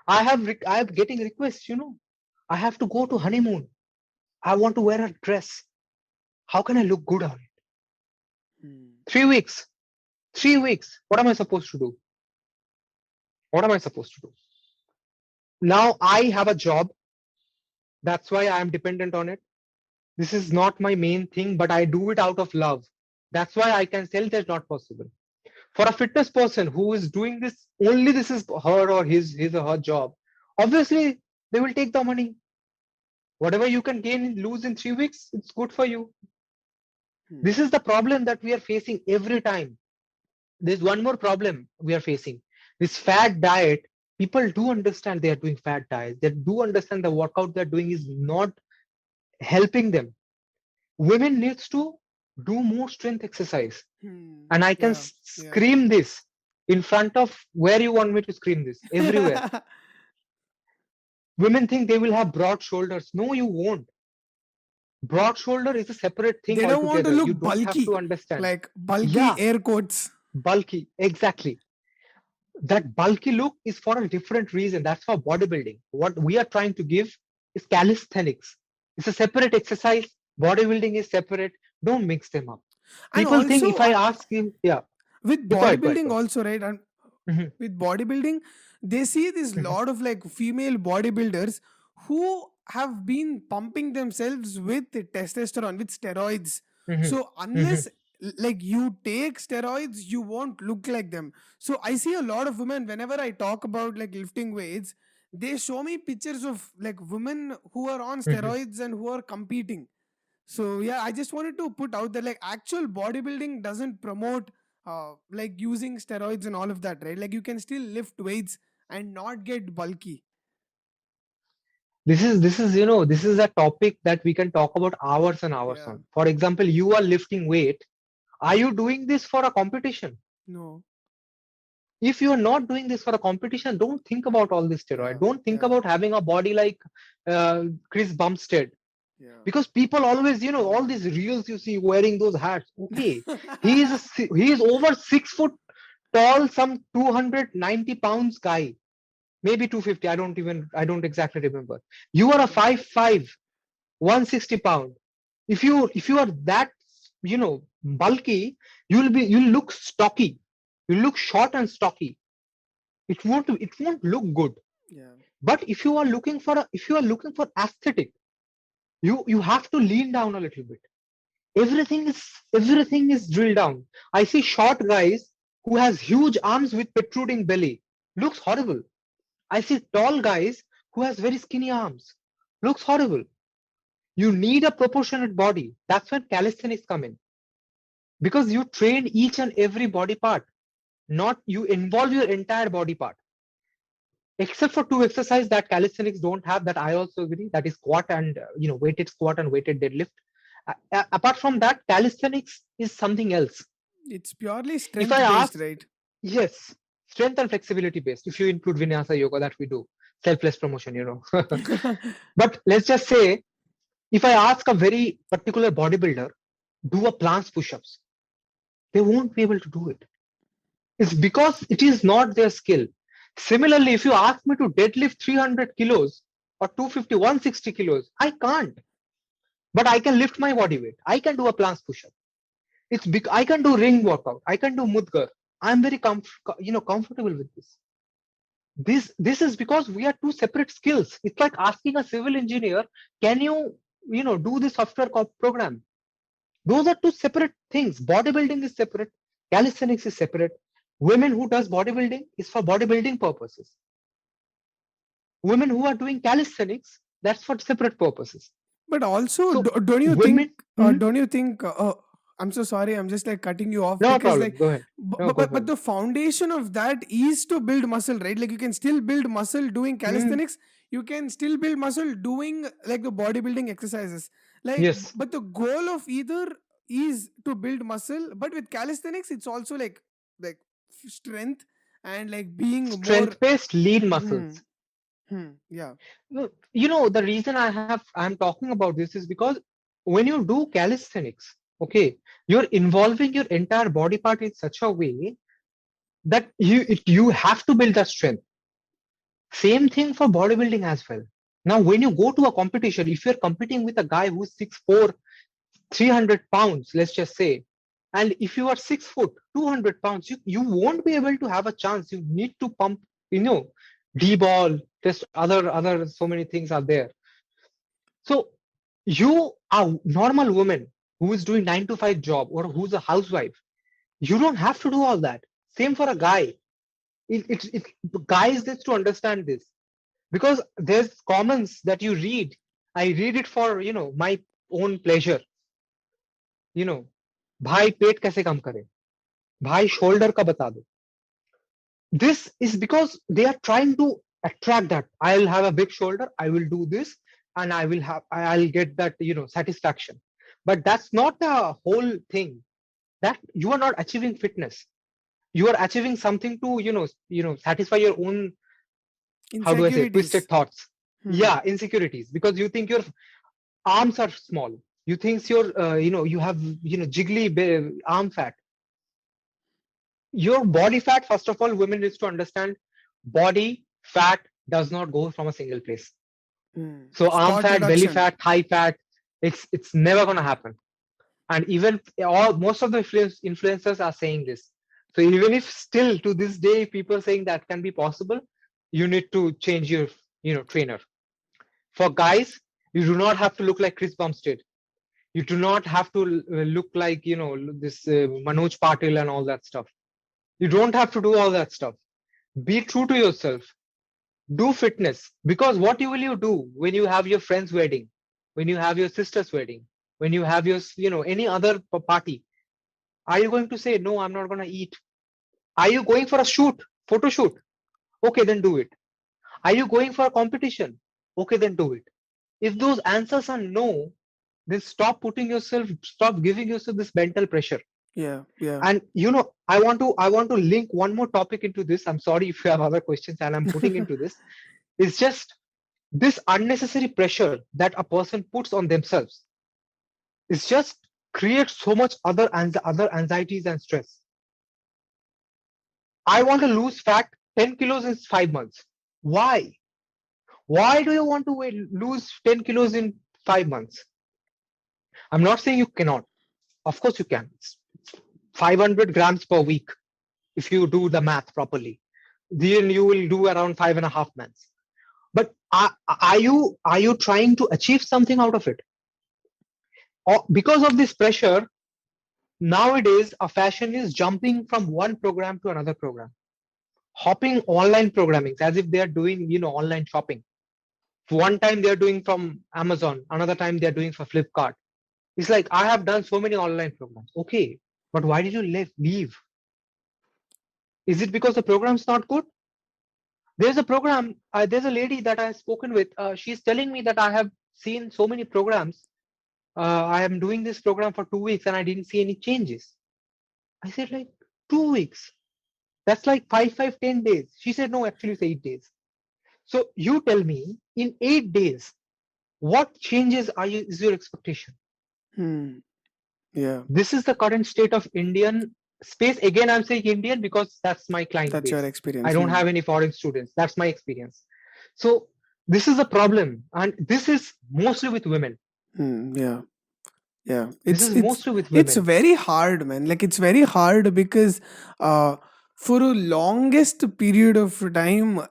I have getting requests. I have to go to honeymoon. I want to wear a dress. How can I look good on it? Hmm. 3 weeks. 3 weeks. What am I supposed to do? What am I supposed to do? Now I have a job. That's why I am dependent on it. This is not my main thing, but I do it out of love. That's why I can tell that's not possible. For a fitness person who is doing this, only this is her or his or her job. Obviously, they will take the money. Whatever you can gain lose in 3 weeks, it's good for you. Hmm. This is the problem that we are facing every time. There's one more problem we are facing. This fat diet, people do understand they are doing fat diets. They do understand the workout they're doing is not helping them. Women needs to do more strength exercise. Hmm. And I can Yeah. Yeah. scream this in front of where you want me to scream this, everywhere. Women think they will have broad shoulders. No, you won't. Broad shoulder is a separate thing They don't want to altogether. look You don't have to bulky, understand. like bulky Yeah, air quotes. bulky. Exactly. That bulky look is for a different reason. That's for bodybuilding. What we are trying to give is calisthenics. It's a separate exercise. Bodybuilding is separate. Don't mix them up. And People think if also I ask you, yeah, with go ahead, go ahead, bodybuilding go ahead. also, right? And Mhm, with bodybuilding, they see this mhm, lot of like female bodybuilders who have been pumping themselves with testosterone, with steroids. mhm, So mhm, unless like you take steroids, you won't look like them. So I see a lot of women whenever I talk about like lifting weights, they show me pictures of like women who are on mhm. steroids and who are competing. So yeah, I just wanted to put out there like actual bodybuilding doesn't promote like using steroids and all of that, right? Like you can still lift weights and not get bulky. This is a topic that we can talk about hours and hours Yeah. on. For example, you are lifting weight. Are you doing this for a competition? No. If you are not doing this for a competition, don't think about all this steroid. Yeah. Don't think Yeah. about having a body like Chris Bumstead. Yeah. Because people always, all these reels you see wearing those hats. Okay, he is over 6 foot tall, some 290 pounds guy, maybe 250. I don't exactly remember. You are a Yeah. 5'5", 160 pound. If you are that bulky, you'll look stocky. You look short and stocky. It won't look good. Yeah. But if you are looking for aesthetic, you have to lean down a little bit. Everything is drilled down. I see short guys who has huge arms with protruding belly. Looks horrible. I see tall guys who has very skinny arms. Looks horrible. You need a proportionate body. That's when calisthenics come in. Because you train each and every body part, not you involve your entire body part. Except for two exercises that calisthenics don't have, that I also agree, that is squat and weighted squat and weighted deadlift. Apart from that, calisthenics is something else. It's purely If I strength based, ask, right? yes, strength and flexibility based. If you include vinyasa yoga that we do, selfless promotion. But let's just say, if I ask a very particular bodybuilder, do a planche push-ups, they won't be able to do it. It's because it is not their skill. Similarly, if you ask me to deadlift 300 kilos or 250, 160 kilos, I can't. But I can lift my body weight. I can do a planche push-up. It's big. I can do ring workout. I can do mudgar. I'm very comfortable with this. This is because we are two separate skills. It's like asking a civil engineer, can you do this software program? Those are two separate things. Bodybuilding is separate, calisthenics is separate. Women who does bodybuilding is for bodybuilding purposes. Women who are doing calisthenics, that's for separate purposes. But also, So don't you women, think? Mhm. Don't you think? I'm so sorry. I'm just like cutting you off No because problem. like, Go ahead. No, go but ahead. the foundation of that is to build muscle, right? Like you can still build muscle doing Mm, calisthenics. You can still build muscle doing like the bodybuilding exercises. Like, yes. but the goal of either is to build muscle. But with calisthenics, it's also like strength and like being more. Strength-based lean Hmm, muscles. yeah. The reason I'm talking about this is because when you do calisthenics, okay, you're involving your entire body part in such a way that you have to build that strength. Same thing for bodybuilding as well. Now, when you go to a competition, if you're competing with a guy who's 6'4", 300 pounds, let's just say, and if you are 6 foot, 200 pounds, you won't be able to have a chance. You need to pump, D-ball, just other so many things are there. So you a normal woman who is doing 9 to 5 job or who's a housewife, you don't have to do all that. Same for a guy. Guys needs to understand this because there's comments that you read. I read it for my own pleasure. You know, भाई पेट कैसे कम करे, भाई shoulder का बता दो. This is because they are trying to attract that. I'll have a big shoulder, I will do this, and I'll get that satisfaction. But that's not the whole thing. That you are not achieving fitness. You are achieving something to satisfy your own, how do I say, twisted Insecurities. thoughts. Hmm. Yeah, insecurities, because you think your arms are small. You think you have jiggly arm fat. Your body fat, first of all, women needs to understand, body fat does not go from a single place. Hmm. So arm Spot fat, belly reduction. fat, thigh fat, it's never gonna happen. And even most of the influencers are saying this. So even if still to this day people saying that can be possible, you need to change your trainer. For guys, you do not have to look like Chris Bumstead. You do not have to look like this Manoj Patil and all that stuff. You don't have to do all that stuff. Be true to yourself. Do fitness, because what will you do when you have your friend's wedding, when you have your sister's wedding, when you have your any other party? Are you going to say, no, I'm not going to eat? Are you going for a photo shoot? Okay, then do it. Are you going for a competition? Okay, then do it. If those answers are no, then stop giving yourself this mental pressure. Yeah, yeah. And I want to link one more topic into this. I'm sorry if you have other questions and I'm putting into this. It's just this unnecessary pressure that a person puts on themselves is just creates so much other anxieties and stress. I want to lose fat 10 kilos in 5 months. Why? Why do you want to lose 10 kilos in 5 months? I'm not saying you cannot. Of course you can. It's 500 grams per week if you do the math properly. Then you will do around 5.5 months. But are you trying to achieve something out of it? Or because of this pressure, nowadays a fashion is jumping from one program to another program, hopping online programming as if they are doing online shopping. One time they are doing from Amazon, another time they are doing for Flipkart. It's like, I have done so many online programs. Okay, but why did you leave? Is it because the program's not good? There's a program, there's a lady that I've spoken with. She's telling me that I have seen so many programs. I am doing this program for 2 weeks and I didn't see any changes. I said, like, 2 weeks? That's like 10 days. She said, no, actually it's 8 days. So you tell me, in 8 days, what changes is your expectation? Hmm. Yeah, This is the current state of Indian space. Again, I'm saying Indian because that's my client that's your base. I experience. don't Hmm. have any foreign students. That's my experience. So this is a problem. And this is mostly with women. Hmm. Yeah, yeah. This It's is it's mostly with it's women. very hard, man. Like it's very hard because uh for a longest period of time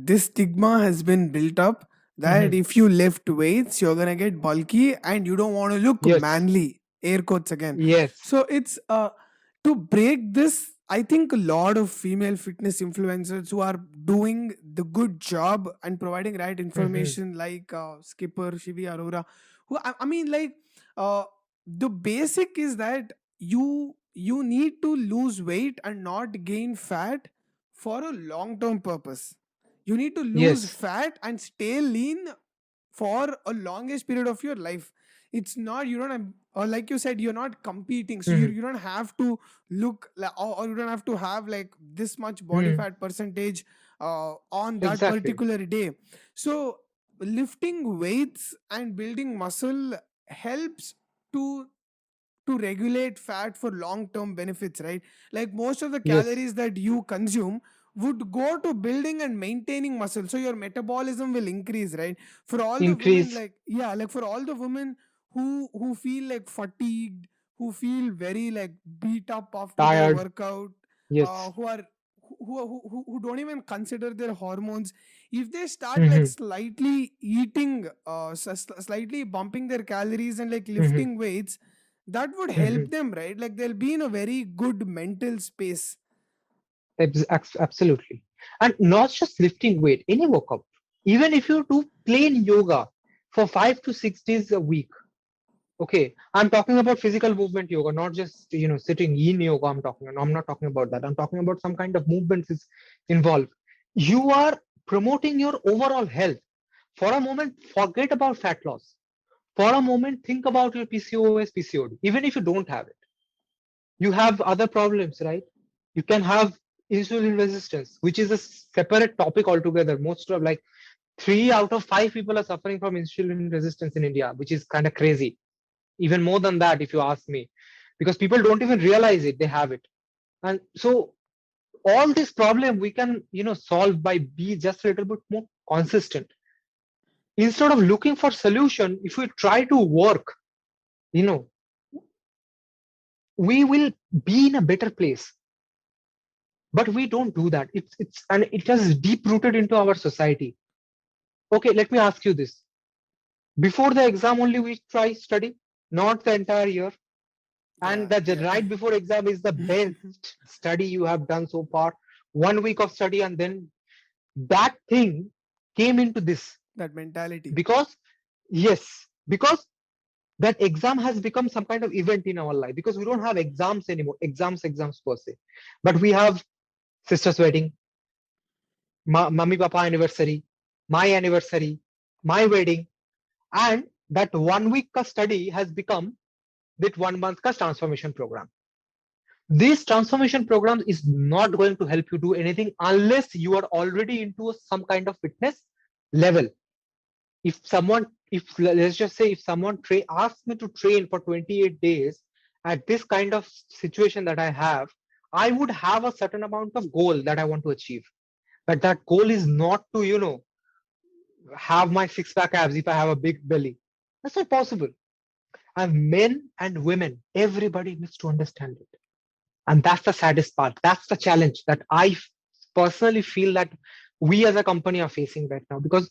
this stigma has been built up that Mhm. if you lift weights, you're gonna get bulky and you don't want to look Yes. manly. Air quotes again. Yes. So it's to break this. I think a lot of female fitness influencers who are doing the good job and providing right Mhm. information, like Skipper Shivi Arora, who I mean, like uh, the basic is that you need to lose weight and not gain fat for a long term purpose. You need to lose Yes. fat and stay lean for a longest period of your life. It's not, you don't have, or like you said, you're not competing, so Mhm. you don't have to look like, or you don't have to have like this much body Mhm. fat percentage on that Exactly. particular day. So lifting weights and building muscle helps to regulate fat for long term benefits, right? Like most of the Yes. calories that you consume would go to building and maintaining muscle, so your metabolism will increase, right? For all the women, Increase. like, yeah, like for all the women who feel like fatigued, who feel very like beat up after their Tired. workout, Yes. who are who don't even consider their hormones, if they start like Mhm. slightly eating slightly bumping their calories and like Mhm. lifting weights, that would help Mhm. them, right? Like they'll be in a very good mental space. Absolutely. And not just lifting weight, any workout. Even if you do plain yoga for 5 to 6 days a week. Okay, I'm talking about physical movement yoga, not just sitting in yoga. I'm not talking about that. I'm talking about some kind of movements is involved. You are promoting your overall health. For a moment, forget about fat loss. For a moment, think about your PCOS, PCOD. Even if you don't have it, you have other problems, right? You can have insulin resistance, which is a separate topic altogether. Most of, like, 3 out of 5 people are suffering from insulin resistance in India, which is kind of crazy. Even more than that, if you ask me, because people don't even realize it, they have it. And so all this problem we can solve by be just a little bit more consistent. Instead of looking for solution, if we try to work, you know we will be in a better place. But we don't do that. It's and it has deep rooted into our society. Okay, let me ask you this: before the exam only we try study, not the entire year. And Yeah, that the yeah. right before exam is the best study you have done so far. 1 week of study, and then that thing came into this. That mentality. Because yes, because that exam has become some kind of event in our life, because we don't have exams anymore, exams per se, but we have sister's wedding, mummy papa anniversary, my anniversary, my wedding, and that 1 week ka study has become that 1 month ka transformation program. This transformation program is not going to help you do anything unless you are already into some kind of fitness level. If someone, if let's just say, if someone asks me to train for 28 days at this kind of situation that I have, I would have a certain amount of goal that I want to achieve. But that goal is not to, have my six pack abs if I have a big belly. That's not possible. And men and women, everybody needs to understand it. And that's the saddest part. That's the challenge that personally feel that we as a company are facing right now, because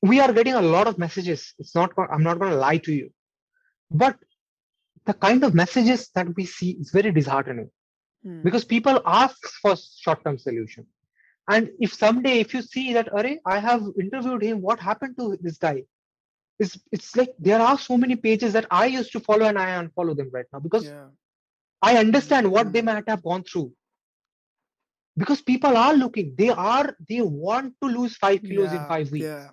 we are getting a lot of messages. I'm not going to lie to you, but the kind of messages that we see is very disheartening, Hmm. because people ask for short-term solution. And if someday, if you see that, Array, I have interviewed him, what happened to this guy? It's like there are so many pages that I used to follow and I unfollow them right now, because Yeah. I Mhm, understand what they mhm. might have gone through. Because people are looking, they want to lose 5 kilos in Yeah, 5 weeks. yeah.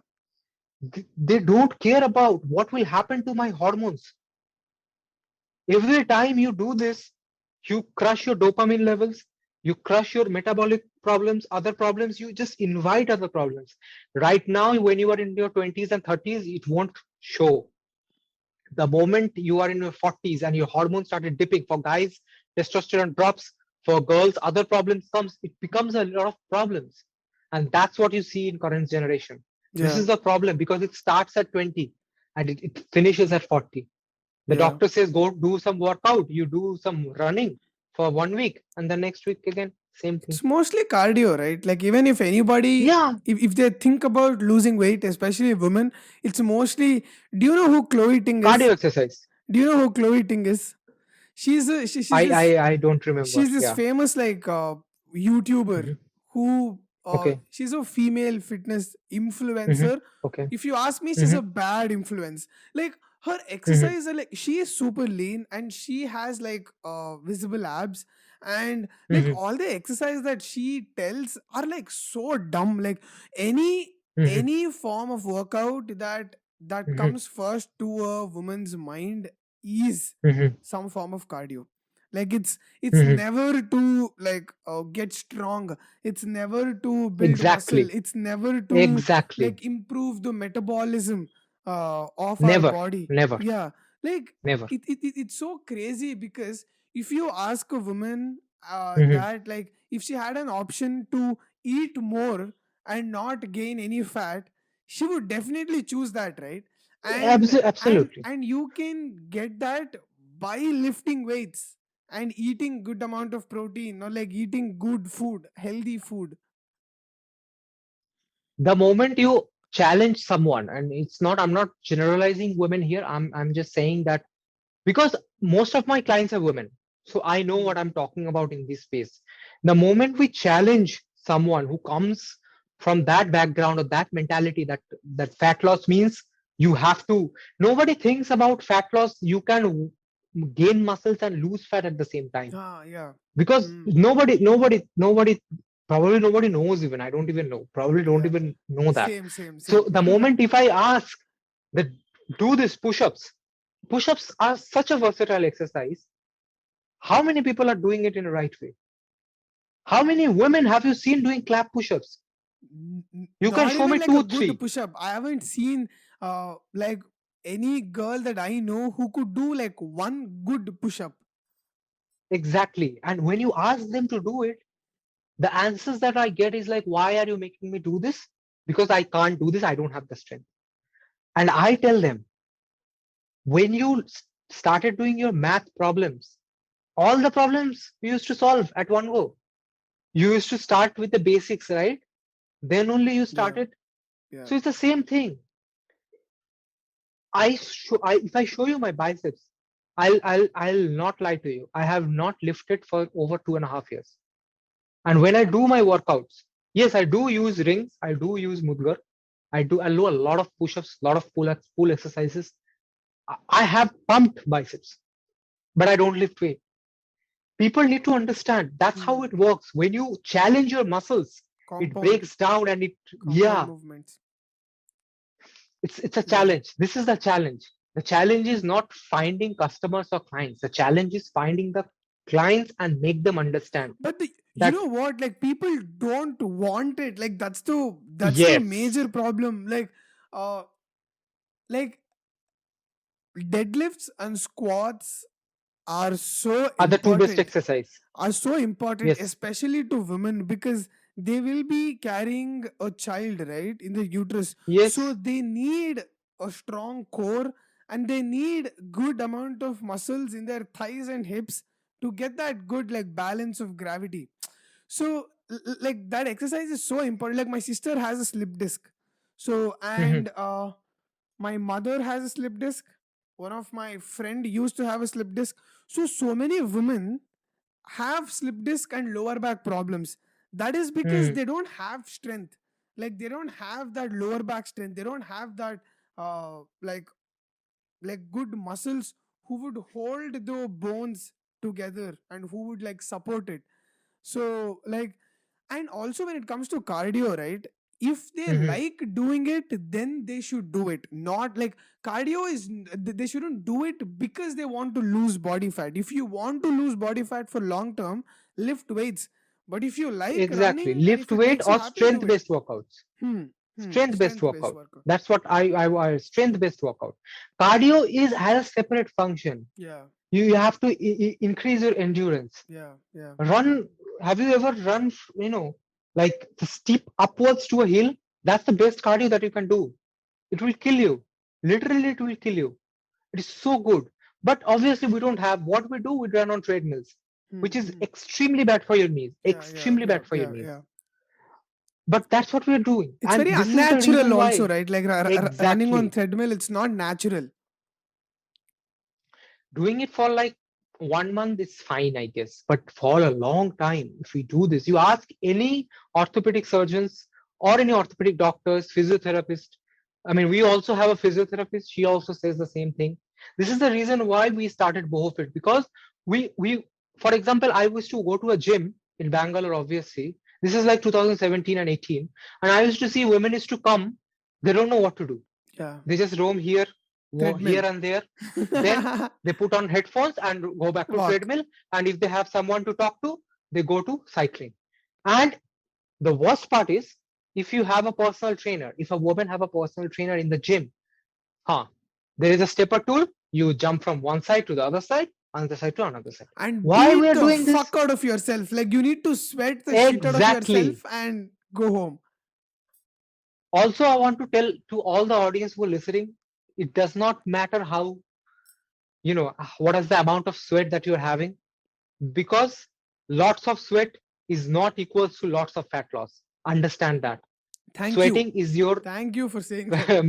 They don't care about what will happen to my hormones. Every time you do this, you crush your dopamine levels, you crush your metabolic problems, other problems, you just invite other problems. Right now, when you are in your 20s and 30s, it won't show. The moment you are in your 40s and your hormones started dipping, for guys, testosterone drops, for girls, other problems comes, it becomes a lot of problems. And that's what you see in current generation. This Yeah, is the problem, because it starts at 20 and it finishes at 40. The yeah. doctor says, go do some workout. You do some running for 1 week, and the next week again, Same thing. It's mostly cardio, right? Like even if anybody, Yeah, if they think about losing weight, especially women, it's mostly. Do you know who Chloe Ting is? cardio exercise. Do you know who Chloe Ting is? She's I this I I don't remember. Yeah. famous like YouTuber Mhm. who Okay. she's a female fitness Hmm. influencer. Okay. If you ask me, she's Hmm. a bad influence. Like her Hmm. exercise are like she is super lean and she has like visible abs, and like Hmm. all the exercise that she tells are like so dumb. Like any Hmm. any form of workout that Hmm. comes first to a woman's mind is Hmm. some form of cardio. Like it's Hmm. never to like get strong, it's never to build muscle, Exactly. it's never to Exactly. like improve the metabolism of our Never. body. Never. Yeah, like Never. it's so crazy because if you ask a woman Hmm. that like if she had an option to eat more and not gain any fat, she would definitely choose that, right? and and Absolutely. and you can get that by lifting weights and eating good amount of protein, or like eating good food, healthy food. The moment you challenge someone, and it's not, I'm not generalizing women here. I'm just saying that because most of my clients are women, so I know what Hmm. I'm talking about in this space. The moment we challenge someone who comes from that background or that mentality, that fat loss means you have to, nobody thinks about fat loss. You can gain muscles and lose fat at the same time, Yeah. because Hmm. nobody, probably nobody knows. Even I don't even know, probably don't Yeah, even know that. So same. the moment if I ask that, do this push-ups, push-ups are such a versatile exercise. How many people are doing it in a right way? How many women have you seen doing clap push-ups? You can Not show me even like a two, good three. push up. I haven't seen like any girl that I know who could do like one good push up. Exactly. And when you ask them to do it, the answers that I get is like, why are you making me do this? Because I can't do this. I don't have the strength. And I tell them, when you started doing your math problems, all the problems you used to solve at one go. You used to start with the basics, right? Then only you Yeah, started. yeah. So it's the same thing. If I show you my biceps, I'll not lie to you. I have not lifted for over 2.5 years. And when I do my workouts, yes, I do use rings. I do use mudgar. I do a lot of push-ups, a lot of pull-ups, pull exercises. I have pumped biceps, but I don't lift weight. People need to understand that's how Hmm. it works. When you challenge your muscles, it Compound, breaks down and it, compound yeah, movements. it's a Yeah. challenge. This is the challenge. The challenge is not finding customers or clients. The challenge is finding the clients and make them understand But you that know what? Like people don't want it. Like that's the yes, major problem. Uh like deadlifts and squats are so are the two best important, exercise. Yes, especially to women, because they will be carrying a child, right, in the uterus. So yes. they need a strong core, and they need good amount of muscles in their thighs and hips to get that good like balance of gravity. So like that exercise is so important. Like my sister has a slip disc, so Mhm. and my mother has a slip disc, one of my friend used to have a slip disc. So many women have slip disc and lower back problems. That is because Mhm. they don't have strength. Like they don't have that lower back strength, they don't have that uh like good muscles who would hold the bones together and who would like support it. So like, and also when it comes to cardio, right, if they Mhm. like doing it, then they should do it. Not like cardio is they shouldn't do it because they want to lose body fat. If you want to lose body fat for long term, lift weights. But if you like Exactly. running and if Lift it weight makes you or happy, do strength it. based workouts. Hmm. Strength based Strength based workout. workout. That's what I strength based workout. Cardio is has a separate function. Yeah, You have to increase your endurance. yeah. Run. Have you ever run, like the steep upwards to a hill? That's the best cardio that you can do. It will kill you. Literally, it will kill you. It is so good. But obviously, we don't have, what we do, we run on treadmills. which is Hmm. extremely bad for your knees, Yeah, extremely bad for your yeah, knees. yeah. But that's what we're doing. It's And very this is the reason unnatural also, why. right? Like running on Exactly. treadmill, it's not natural. Doing it for like 1 month is fine, I guess. But for a long time, if we do this, you ask any orthopedic surgeons or any orthopedic doctors, physiotherapists. I mean, we also have a physiotherapist. She also says the same thing. This is the reason why we started BohoFit, because for example, I used to go to a gym in Bangalore, obviously. This is like 2017 and 18. And I used to see women used to come. They don't know what to do. Yeah. They just roam here, Treadmill. here and there. Then they put on headphones and go back to Walk. treadmill. And if they have someone to talk to, they go to cycling. And the worst part is, if you have a personal trainer, if a woman have a personal trainer in the gym, there is a stepper tool. You jump from one side to the other side, another side to another side. And Why we beat are the doing this? fuck out of yourself. Like you need to sweat the shit out of Exactly. yourself and go home. Also, I want to tell to all the audience who are listening, it does not matter how, what is the amount of sweat that you're having, because lots of sweat is not equals to lots of fat loss. Understand that. Sweating is your Thank you for saying that.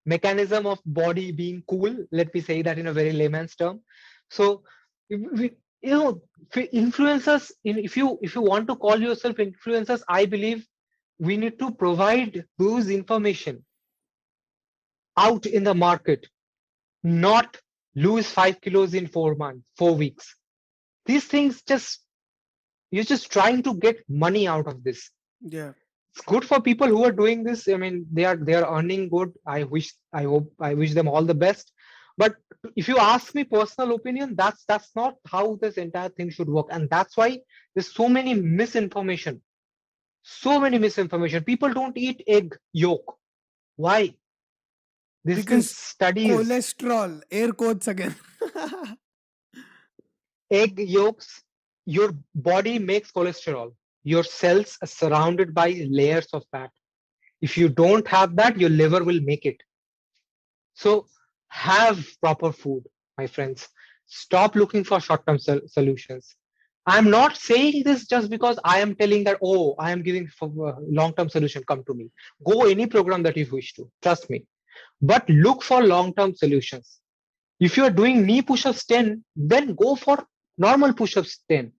mechanism of body being cool. Let me say that in a very layman's term. So, influencers. If you want to call yourself influencers, I believe we need to provide those information out in the market, not lose 5 kilos in 4 weeks. These things you're just trying to get money out of this. Yeah. It's good for people who are doing this. I mean, they are earning good. I wish them all the best. But if you ask me personal opinion, that's not how this entire thing should work. And that's why there's so many misinformation. So many misinformation. People don't eat egg yolk. Why? There's been Because studies. cholesterol, air quotes again. Egg yolks, your body makes cholesterol. Your cells are surrounded by layers of fat. If you don't have that, your liver will make it. So have proper food, my friends. Stop looking for short-term solutions. I'm not saying this just because I am telling that, oh, I am giving long-term solution, come to me. Go any program that you wish to, trust me. But look for long-term solutions. If you are doing knee push-ups 10, then go for normal push-ups 10.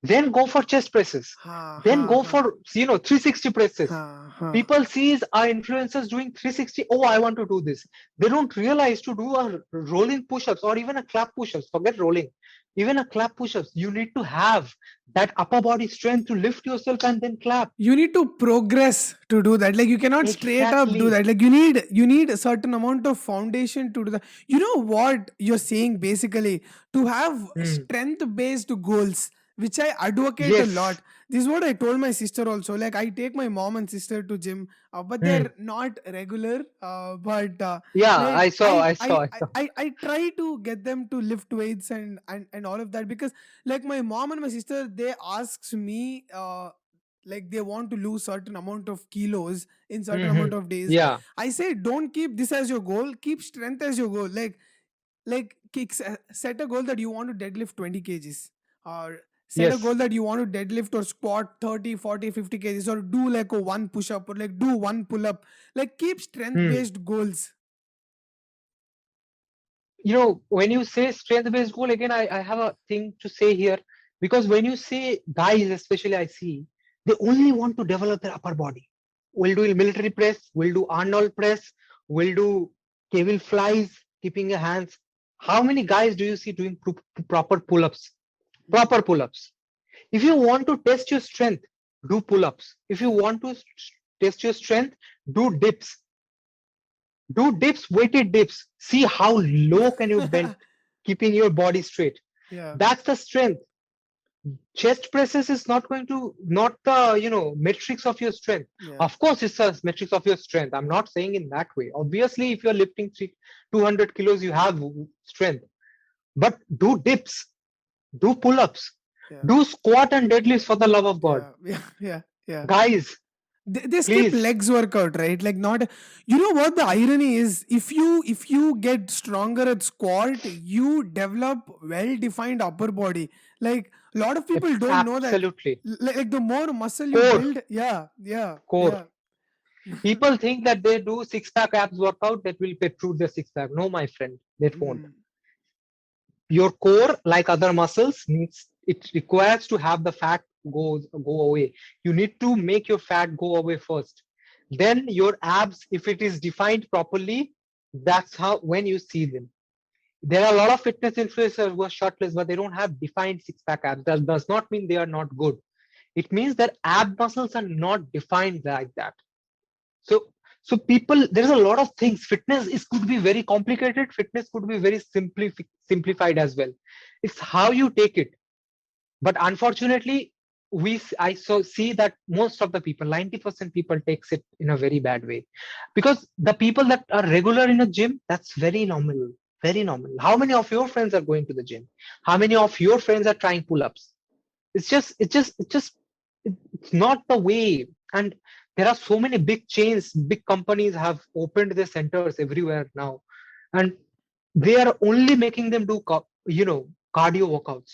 Then go for chest presses. Then go for 360 presses. People sees our influencers doing 360. Oh, I want to do this. They don't realize to do a rolling push-ups or even a clap push-ups. Forget rolling. Even a clap push-ups. You need to have that upper body strength to lift yourself and then clap. You need to progress to do that. Like you cannot straight up do that. Like you need a certain amount of foundation to do that. You know what you're saying basically, to have strength based goals, which I advocate a lot. This is what I told my sister also. Like I take my mom and sister to gym, but they're not regular. But like, I saw. I try to get them to lift weights and all of that, because like my mom and my sister, they asks me like they want to lose certain amount of kilos in certain amount of days. Yeah. I say don't keep this as your goal, keep strength as your goal. Set a goal that you want to deadlift 20 kgs, or set a goal that you want to deadlift or squat 30, 40, 50 kgs, or do like a one push up, or like do one pull up. Like keep strength based goals. When you say strength based goal, again, I have a thing to say here, because when you say guys, especially I see, they only want to develop their upper body. We'll do military press, we'll do Arnold press, we'll do cable flies, keeping your hands. How many guys do you see doing proper pull-ups? Proper pull-ups. If you want to test your strength, do pull-ups. If you want to test your strength, do dips. Do dips, weighted dips. See how low can you bend, keeping your body straight. That's the strength. Chest presses is not the metrics of your strength. Of course, it's a metrics of your strength. I'm not saying in that way. Obviously, if you're lifting 200 kilos, you have strength. But do dips, do pull-ups, do squat and deadlifts, for the love of God. Yeah. Guys, they skip Please. legs workout, right? Like, not, you know what the irony is, if you get stronger at squat, you develop well defined upper body. Like, a lot of people don't know that. Absolutely. Like, the more muscle you Core. build, yeah, yeah, Core. yeah. People think that they do six-pack abs workout that will protrude the six-pack. No, my friend, that won't. Mm. Your core, like other muscles, needs it requires to have the fat go away. You need to make your fat go away first. Then your abs, if it is defined properly, that's how when you see them. There are a lot of fitness influencers who are shirtless, but they don't have defined six-pack abs. That does not mean they are not good. It means that ab muscles are not defined like that. So, so people, there's a lot of things. Fitness is could be very complicated. Fitness could be very simplified as well. It's how you take it. But unfortunately, I see that most of the people, 90% people takes it in a very bad way. Because the people that are regular in a gym, that's very normal. Very normal. How many of your friends are going to the gym? How many of your friends are trying pull-ups? It's not the way. And there are so many big chains, big companies have opened their centers everywhere now, and they are only making them do cardio workouts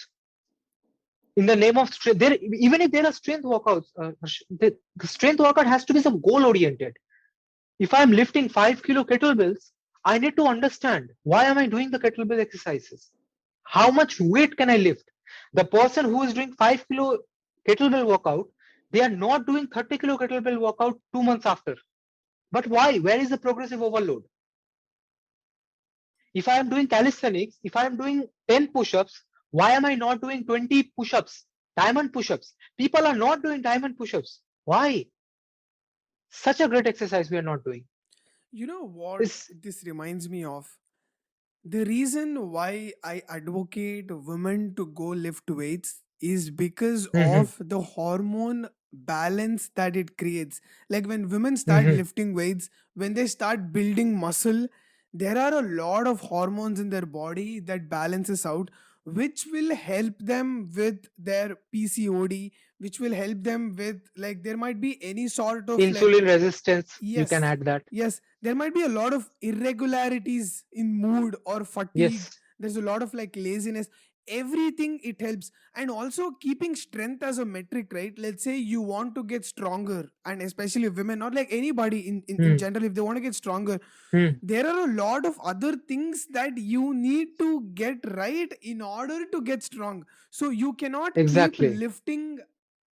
in the name of strength. There, even if there are strength workouts, the strength workout has to be some goal oriented. If I'm lifting 5 kilo kettlebells, I need to understand why am I doing the kettlebell exercises, how much weight can I lift. The person who is doing 5 kilo kettlebell workout, they are not doing 30 kilo kettlebell workout 2 months after. But why? Where is the progressive overload? If I am doing calisthenics, if I am doing 10 push-ups, why am I not doing 20 push-ups, diamond push-ups? People are not doing diamond push-ups. Why? Such a great exercise we are not doing. You know what It's this reminds me of? The reason why I advocate women to go lift weights is because Mhm, of the hormone balance that it creates. Like, when women start mhm. lifting weights, when they start building muscle, there are a lot of hormones in their body that balances out, which will help them with their PCOD, which will help them with, like, there might be any sort of, like, Insulin resistance, you can yes, add that. yes, there might be a lot of irregularities in mood or fatigue. Yes, There's a lot of, like, laziness. Everything it helps. And also keeping strength as a metric, right? Let's say you want to get stronger, and especially women, not like anybody in hmm, general, if they want to get stronger, hmm. there are a lot of other things that you need to get right in order to get strong. So you cannot keep Exactly. lifting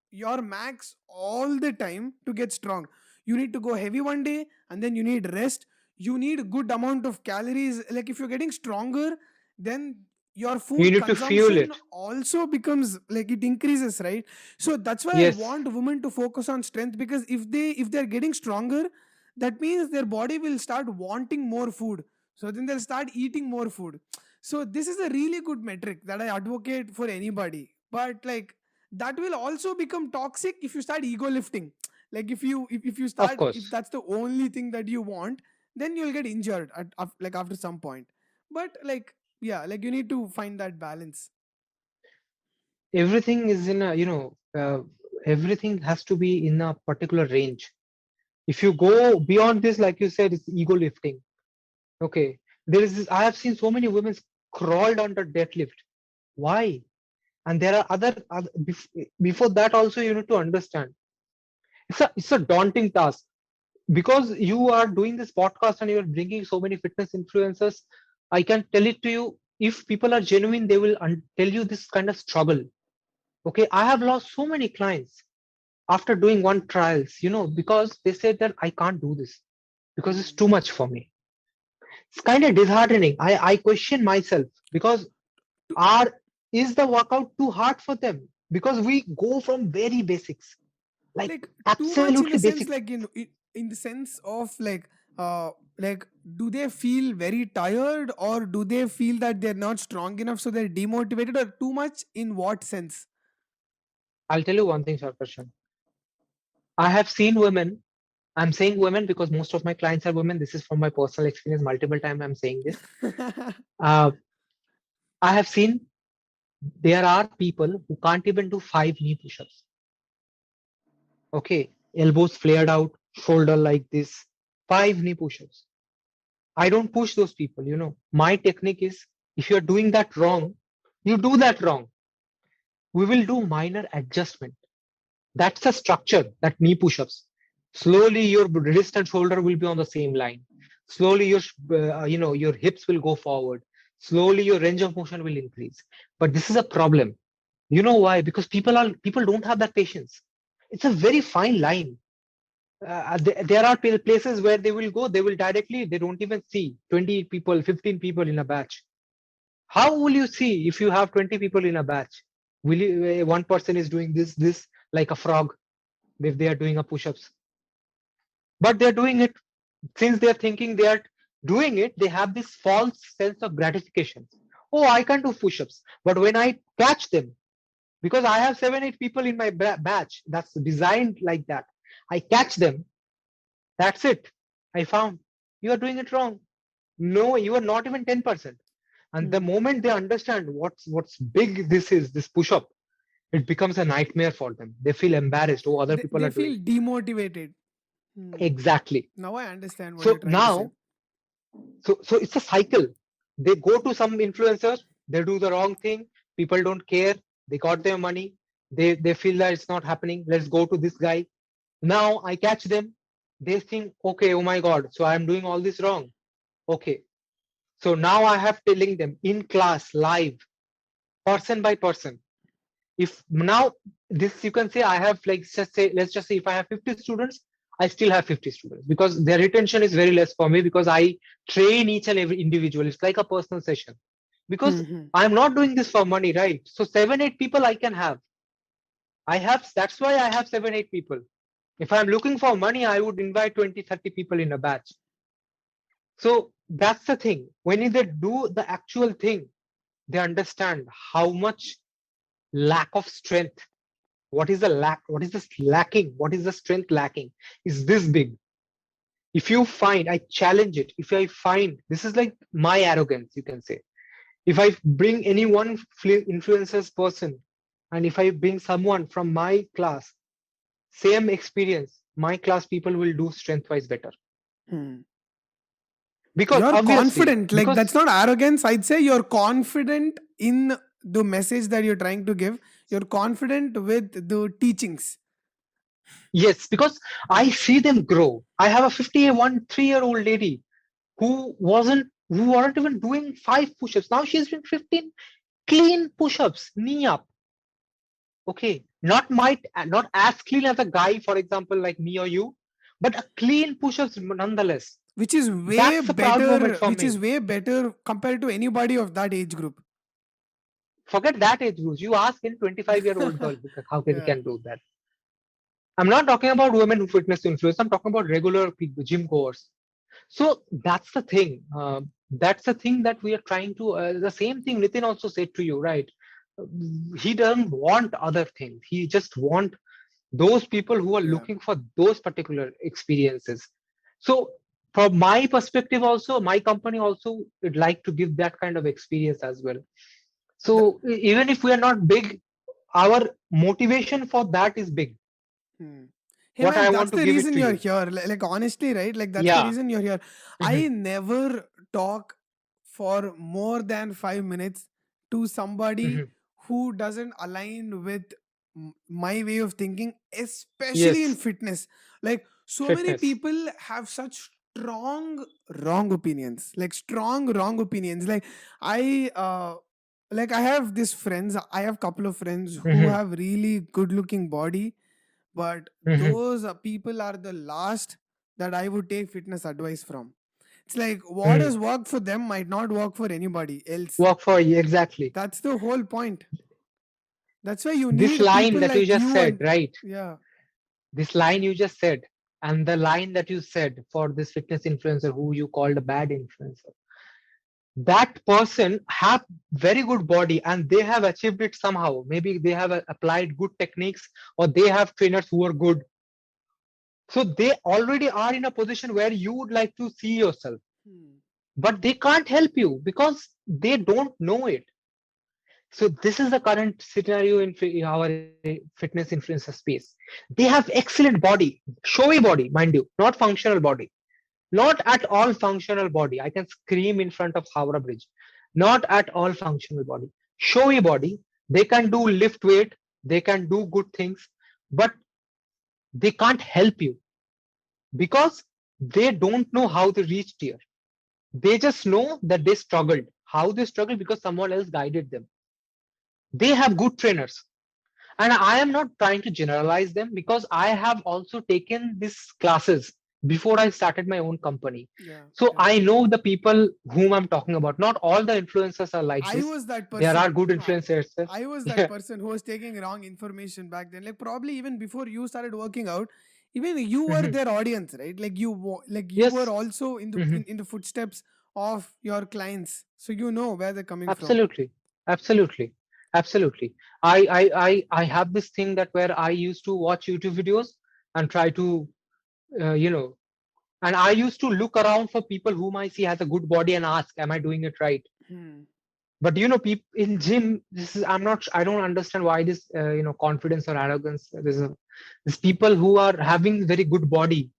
your max all the time to get strong. You need to go heavy one day, and then you need rest. You need good amount of calories. Like, if you're getting stronger, then your You food need to fuel consumption it. also becomes, like, it increases, right? So that's why I Yes, want women to focus on strength, because if they're getting stronger, that means their body will start wanting more food. So then they'll start eating more food. So this is a really good metric that I advocate for anybody. But, like, that will also become toxic if you start ego lifting. Like, if you of start, if course. that's the only thing that you want, then you'll get injured like, after some point. But, like, yeah, like, you need to find that balance. Everything is in a, everything has to be in a particular range. If you go beyond this, like you said, it's ego lifting. Okay. There is this, I have seen so many women crawled under deadlift. Why? And there are before that also you need to understand. It's a daunting task because you are doing this podcast and you're bringing so many fitness influencers. I can tell it to you. If people are genuine, they will tell you this kind of struggle. Okay. I have lost so many clients after doing one trials, because they said that I can't do this because it's Mm. too much for me. It's kind of disheartening. I question myself because To- are is the workout too hard for them? Because we go from very basics, like like, too much in absolutely the sense, basic. like, in the sense of, like, do they feel very tired, or do they feel that they're not strong enough, so they're demotivated, or too much in what sense? I'll tell you one thing, Sarkarshan. I have seen women. I'm saying women because most of my clients are women. This is from my personal experience. Multiple time I'm saying this. Uh, I have seen there are people who can't even do 5 knee push-ups. Okay. elbows flared out, shoulder like this, 5 knee push-ups. I don't push those people, you know. My technique is, if you're doing that wrong, you do that wrong. We will do minor adjustment. That's a structure, that knee push-ups. Slowly your wrist and shoulder will be on the same line. Slowly your hips will go forward. Slowly your range of motion will increase. But this is a problem. You know why? Because people don't have that patience. It's a very fine line. There are places where they will go, they will directly, they don't even see 20 people, 15 people in a batch. How will you see if you have 20 people in a batch? Will you, one person is doing this like a frog if they are doing a push-ups? But they're doing it, since they're thinking they are doing it, they have this false sense of gratification. Oh, I can do push-ups. But when I catch them, because I have 7-8 people in my batch that's designed like that, I catch them, that's it. I found you are doing it wrong. No, you are not even 10%. And the moment they understand what's big this is, this push-up, it becomes a nightmare for them. They feel embarrassed. Oh, other people They are feel doing. demotivated. Exactly. Now I understand what you're So trying to say. now, so it's a cycle. They go to some influencer, they do the wrong thing, people don't care, they got their money, they feel that it's not happening. Let's go to this guy. Now I catch them, they think, okay, oh my god, so I'm doing all this wrong. Okay. So now I have telling them in class, live, person by person. If now this you can say I have, like, let's just say if I have 50 students, I still have 50 students because their retention is very less for me, because I train each and every individual. It's like a personal session, because I'm not doing this for money, right? So 7-8 people I can have. That's why I have 7-8 people. If I'm looking for money, I would invite 20-30 people in a batch. So that's the thing. When they do the actual thing, they understand how much lack of strength. What is the lack? What is this lacking? What is the strength lacking? Is this big? If you find, I challenge it. If I find, this is like my arrogance, you can say. If I bring any one influencers person, and if I bring someone from my class, same experience, my class people will do strength wise better. Because You're obviously, confident. Like, because that's not arrogance. I'd say you're confident in the message that you're trying to give. You're confident with the teachings. yes, because I see them grow. I have a 3-year-old lady who weren't even doing 5 push-ups. Now she's doing 15 clean push-ups, knee up. Okay, not as clean as a guy, for example, like me or you, but a clean push-ups nonetheless. Which is way That's a proud moment better, for which me. is way better compared to anybody of that age group. Forget that age group. You ask any 25-year-old girl how can Yeah. can do that. I'm not talking about women who fitness influence. I'm talking about regular people, gym goers. So that's the thing. That's the thing that we are trying to. The same thing Nitin also said to you, right? He doesn't want other things. He just want those people who are Yeah. looking for those particular experiences. So from my perspective, also my company also would like to give that kind of experience as well. The- So even if we are not big, our motivation for that is big. Hey What man, I that's want to the give it reason to you're you. here. Like, honestly, right? Like, that's the Yeah. reason you're here. Mhm. I never talk for more than 5 minutes to somebody Mhm. who doesn't align with my way of thinking, especially in Yes. fitness. Like, so many Fitness. people have such strong wrong opinions. Like, strong wrong opinions. I uh I have these friends. I have couple of friends who Mhm. have really good looking body, but Mhm. those people are the last that I would take fitness advice from. It's like what Mhm. has worked for them might not work for anybody else. Work for you exactly. That's the whole point. That's why you This need line people that you like just you. said, And right? yeah. This line you just said, and the line that you said for this fitness influencer who you called a bad influencer, that person have very good body and they have achieved it somehow. Maybe they have applied good techniques, or they have trainers who are good. So they already are in a position where you would like to see yourself, but they can't help you because they don't know it. So this is the current scenario in our fitness influencer space. They have excellent body, showy body, mind you, not functional body, not at all functional body. I can scream in front of Howrah Bridge. Not at all functional body. Showy body. They can do lift weight. They can do good things, but they can't help you because they don't know how they reached here. They just know that they struggled. How they struggled because someone else guided them. They have good trainers. And I am not trying to generalize them because I have also taken these classes before I started my own company. Yeah, So yeah. I know the people whom I'm talking about. Not all the influencers are like I this. was that There are person. good influencers. I was that Yeah. person who was taking wrong information back then. Like probably even before you started working out, even you were Mhm. their audience, right? Like like you were Yes. also in the Mhm. in the footsteps of your clients, so you know where they're coming from. Absolutely. Absolutely. Absolutely. I have this thing that where I used to watch YouTube videos and try to, you know, and I used to look around for people whom I see has a good body and ask, am I doing it right? Hmm. But people in gym, this is I don't understand why this confidence or arrogance. There's people who are having very good body.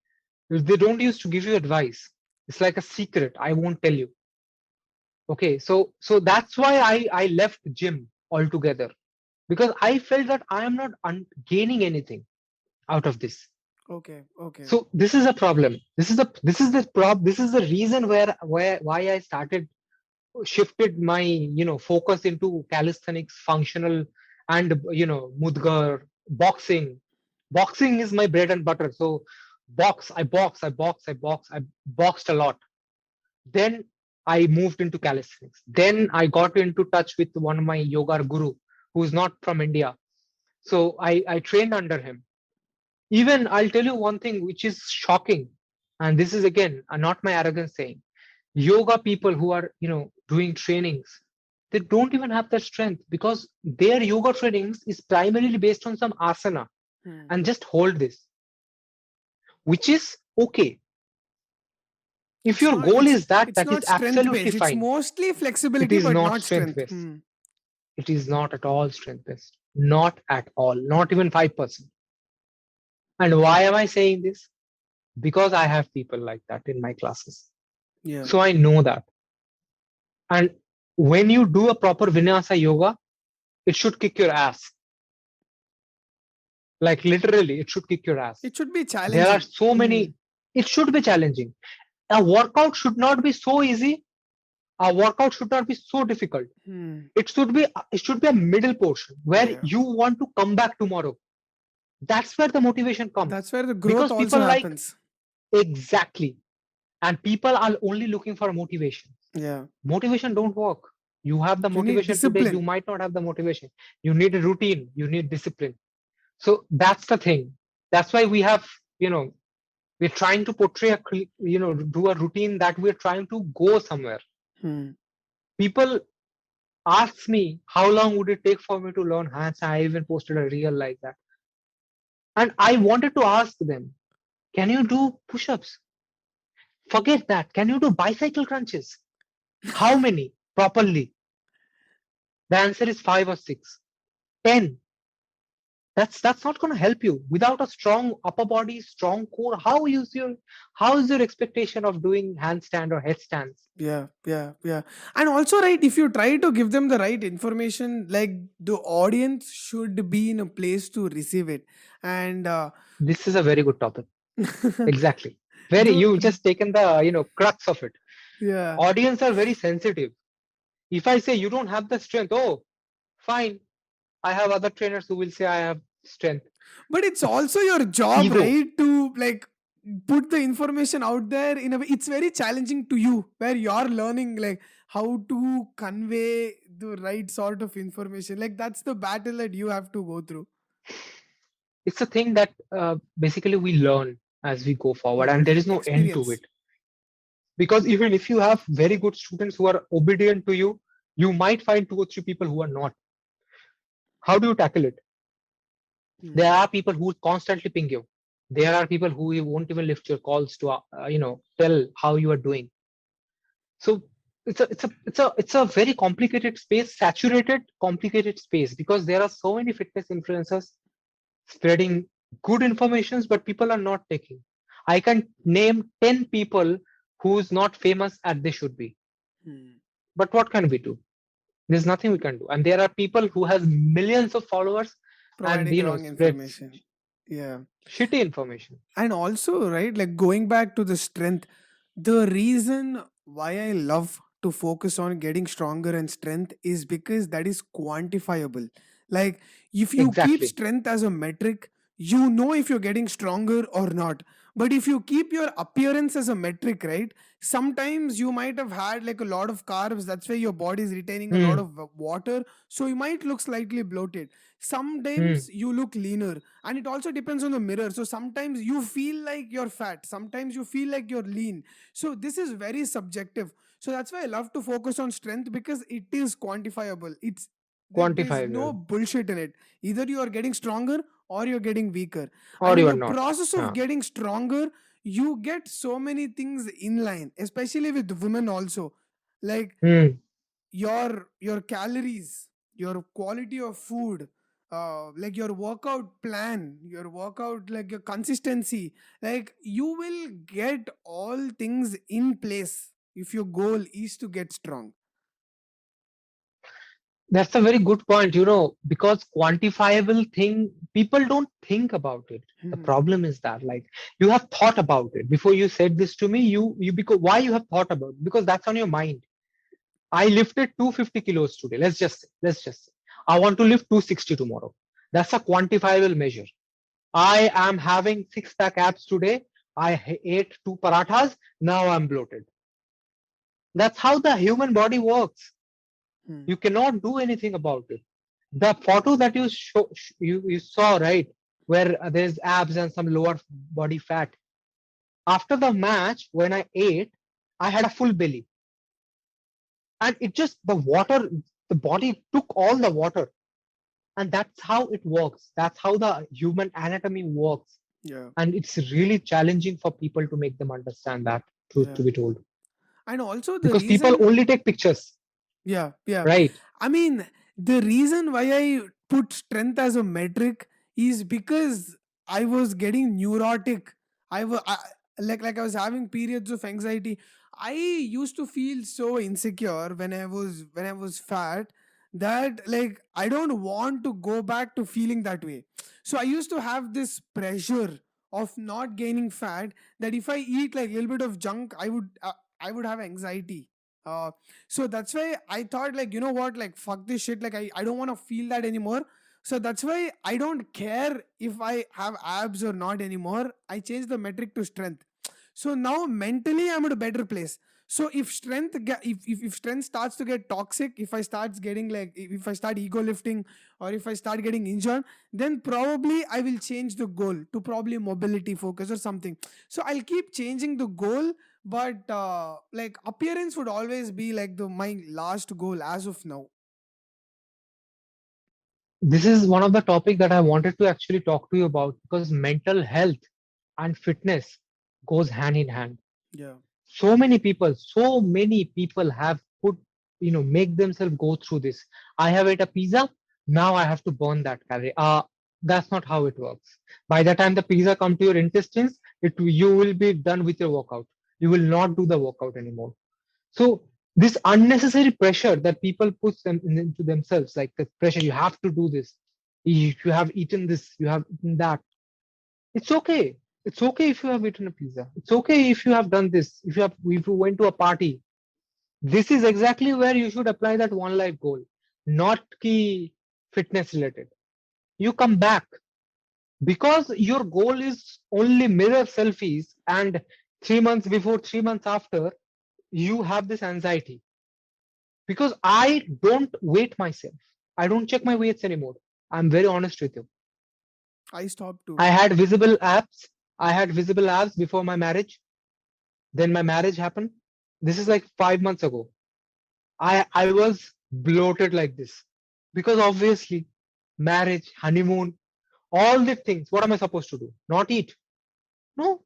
They don't used to give you advice. It's like a secret. I won't tell you. Okay, so that's why I left gym altogether because I felt that I am not gaining anything out of this. Okay, okay. So this is a problem. This is the reason where why I started shifted my focus into calisthenics, functional, and mudgar, boxing is my bread and butter. So I boxed a lot. Then I moved into calisthenics. Then I got into touch with one of my yoga guru who's not from India. So I trained under him. Even I'll tell you one thing which is shocking, and this is again not my arrogance saying, yoga people who are doing trainings, they don't even have that strength because their yoga trainings is primarily based on some asana Hmm. and just hold this, which is okay. If It's your not. goal is that, It's that is not strength absolutely based. It's fine. mostly It flexibility, is but not not strength strength. based. Hmm. It is not at all strength based. Not at all. Not even 5%. And why am I saying this? Because I have people like that in my classes. Yeah. So I know that. And when you do a proper vinyasa yoga, it should kick your ass. Like literally, it should kick your ass. It should be There are challenging. so Hmm. many, it should be challenging. A workout should not be so easy. A workout should not be so difficult. Hmm. It should be a middle portion where Yeah. you want to come back tomorrow. That's where the motivation comes. That's where the growth Because also people like happens. exactly. And people are only looking for motivation. Yeah. Motivation don't work. You have the You need motivation today, you discipline. might not have the motivation. You need a routine, you need discipline. So that's the thing. That's why we have, you know, we're trying to portray do a routine that we're trying to go somewhere. Hmm. People ask me how long would it take for me to learn hands. I even posted a reel like that. And I wanted to ask them, can you do push-ups? Forget that. Can you do bicycle crunches? How many properly? The answer is 5 or 6. 10. That's not going to help you without a strong upper body, strong core. How is your expectation of doing handstand or headstands? Yeah, yeah, yeah. And also, right, if you try to give them the right information, like the audience should be in a place to receive it. And This is a very good topic. Exactly. Very, the you just taken the crux of it. yeah. Audience are very sensitive. If I say you don't have the strength, oh, fine. I have other trainers who will say I have strength. But it's It's also your job, ego. right, to like put the information out there in a way. It's very challenging to you where you're learning like how to convey the right sort of information. Like that's the battle that you have to go through. It's a thing that basically we learn as we go forward, and there Hmm. is no end to Experience. it. Because even if you have very good students who are obedient to you, you might find 2 or 3 people who are not. How do you tackle it? There Hmm. are people who constantly ping you. There are people who won't even lift your calls to tell how you are doing. So it's a very complicated space, saturated, complicated space, because there are so many fitness influencers spreading good informations, but people are not taking. I can name 10 people who's not famous as they should be. Hmm. But what can we do? There's nothing we can do. And there are people who has millions of followers and Providing wrong spreads information. Yeah. shitty information. And also, right, like going back to the strength, the reason why I love to focus on getting stronger and strength is because that is quantifiable. Like, if you keep Exactly. strength as a metric, you know if you're getting stronger or not. But if you keep your appearance as a metric, right, sometimes you might have had like a lot of carbs, that's why your body is retaining a lot Hmm. of water, so you might look slightly bloated. Hmm. Sometimes you look leaner, and it also depends on the mirror. So sometimes you feel like you're fat, sometimes you feel like you're lean. So this is very subjective. So that's why I love to focus on strength, because it is quantifiable. It's there's no Quantifiable. bullshit in it. Either you are getting stronger or you're getting weaker. Or And in you are the not. process of Yeah. getting stronger, you get so many things in line, especially with women also. Like Hmm. your calories, your quality of food, like your workout plan, your workout, like your consistency, like you will get all things in place if your goal is to get strong. That's a very good point, because quantifiable thing, people don't think about it. The Hmm. problem is that, like, you have thought about it before you said this to me. You because why you have thought about it? Because that's on your mind. I lifted 250 kilos today. Let's just say. I want to lift 260 tomorrow. That's a quantifiable measure. I am having six pack abs today. I ate two parathas. Now I'm bloated. That's how the human body works. Hmm. You cannot do anything about it. The photo that you saw, right, where there's abs and some lower body fat. After the match, when I ate, I had a full belly, and it just the body took all the water, and that's how it works. That's how the human anatomy works, Yeah. and it's really challenging for people to make them understand that truth Yeah. to be told, And also the because people reason, only take pictures, yeah, yeah. right? I mean, the reason why I put strength as a metric is because I was getting neurotic. Like I was having periods of anxiety. I used to feel so insecure when I was fat, that like I don't want to go back to feeling that way. So I used to have this pressure of not gaining fat, that if I eat like a little bit of junk, I would have anxiety. Uh, so that's why I thought, like, you know what, like fuck this shit, like I don't want to feel that anymore. So that's why I don't care if I have abs or not anymore. I changed the metric to strength. So now mentally I'm at a better place. So if if strength starts to get toxic, if I starts getting like, if I start ego lifting, or if I start getting injured, then probably I will change the goal to probably mobility focus or something. So I'll keep changing the goal, but like appearance would always be like the my last goal as of now. This is one of the topic that I wanted to actually talk to you about, because mental health and fitness goes hand in hand. Yeah. So many people have put, make themselves go through this. I have ate a pizza, now I have to burn that calorie. That's not how it works. By the time the pizza come to your intestines, you will be done with your workout. You will not do the workout anymore. So this unnecessary pressure that people put into themselves, like the pressure, you have to do this, you have eaten this, you have eaten that. It's okay. It's okay if you have eaten a pizza. It's okay if you have done this. If you went to a party, this is exactly where you should apply that one life goal, not key fitness related. You come back, because your goal is only mirror selfies, and 3 months before, 3 months after, you have this anxiety, because I don't weight myself. I don't check my weights anymore. I'm very honest with you. I stopped I too. had visible abs. I had visible abs before my marriage. Then my marriage happened. This is like 5 months ago. I was bloated like this, because obviously marriage, honeymoon, all the things. What am I supposed to do? Not eat? No.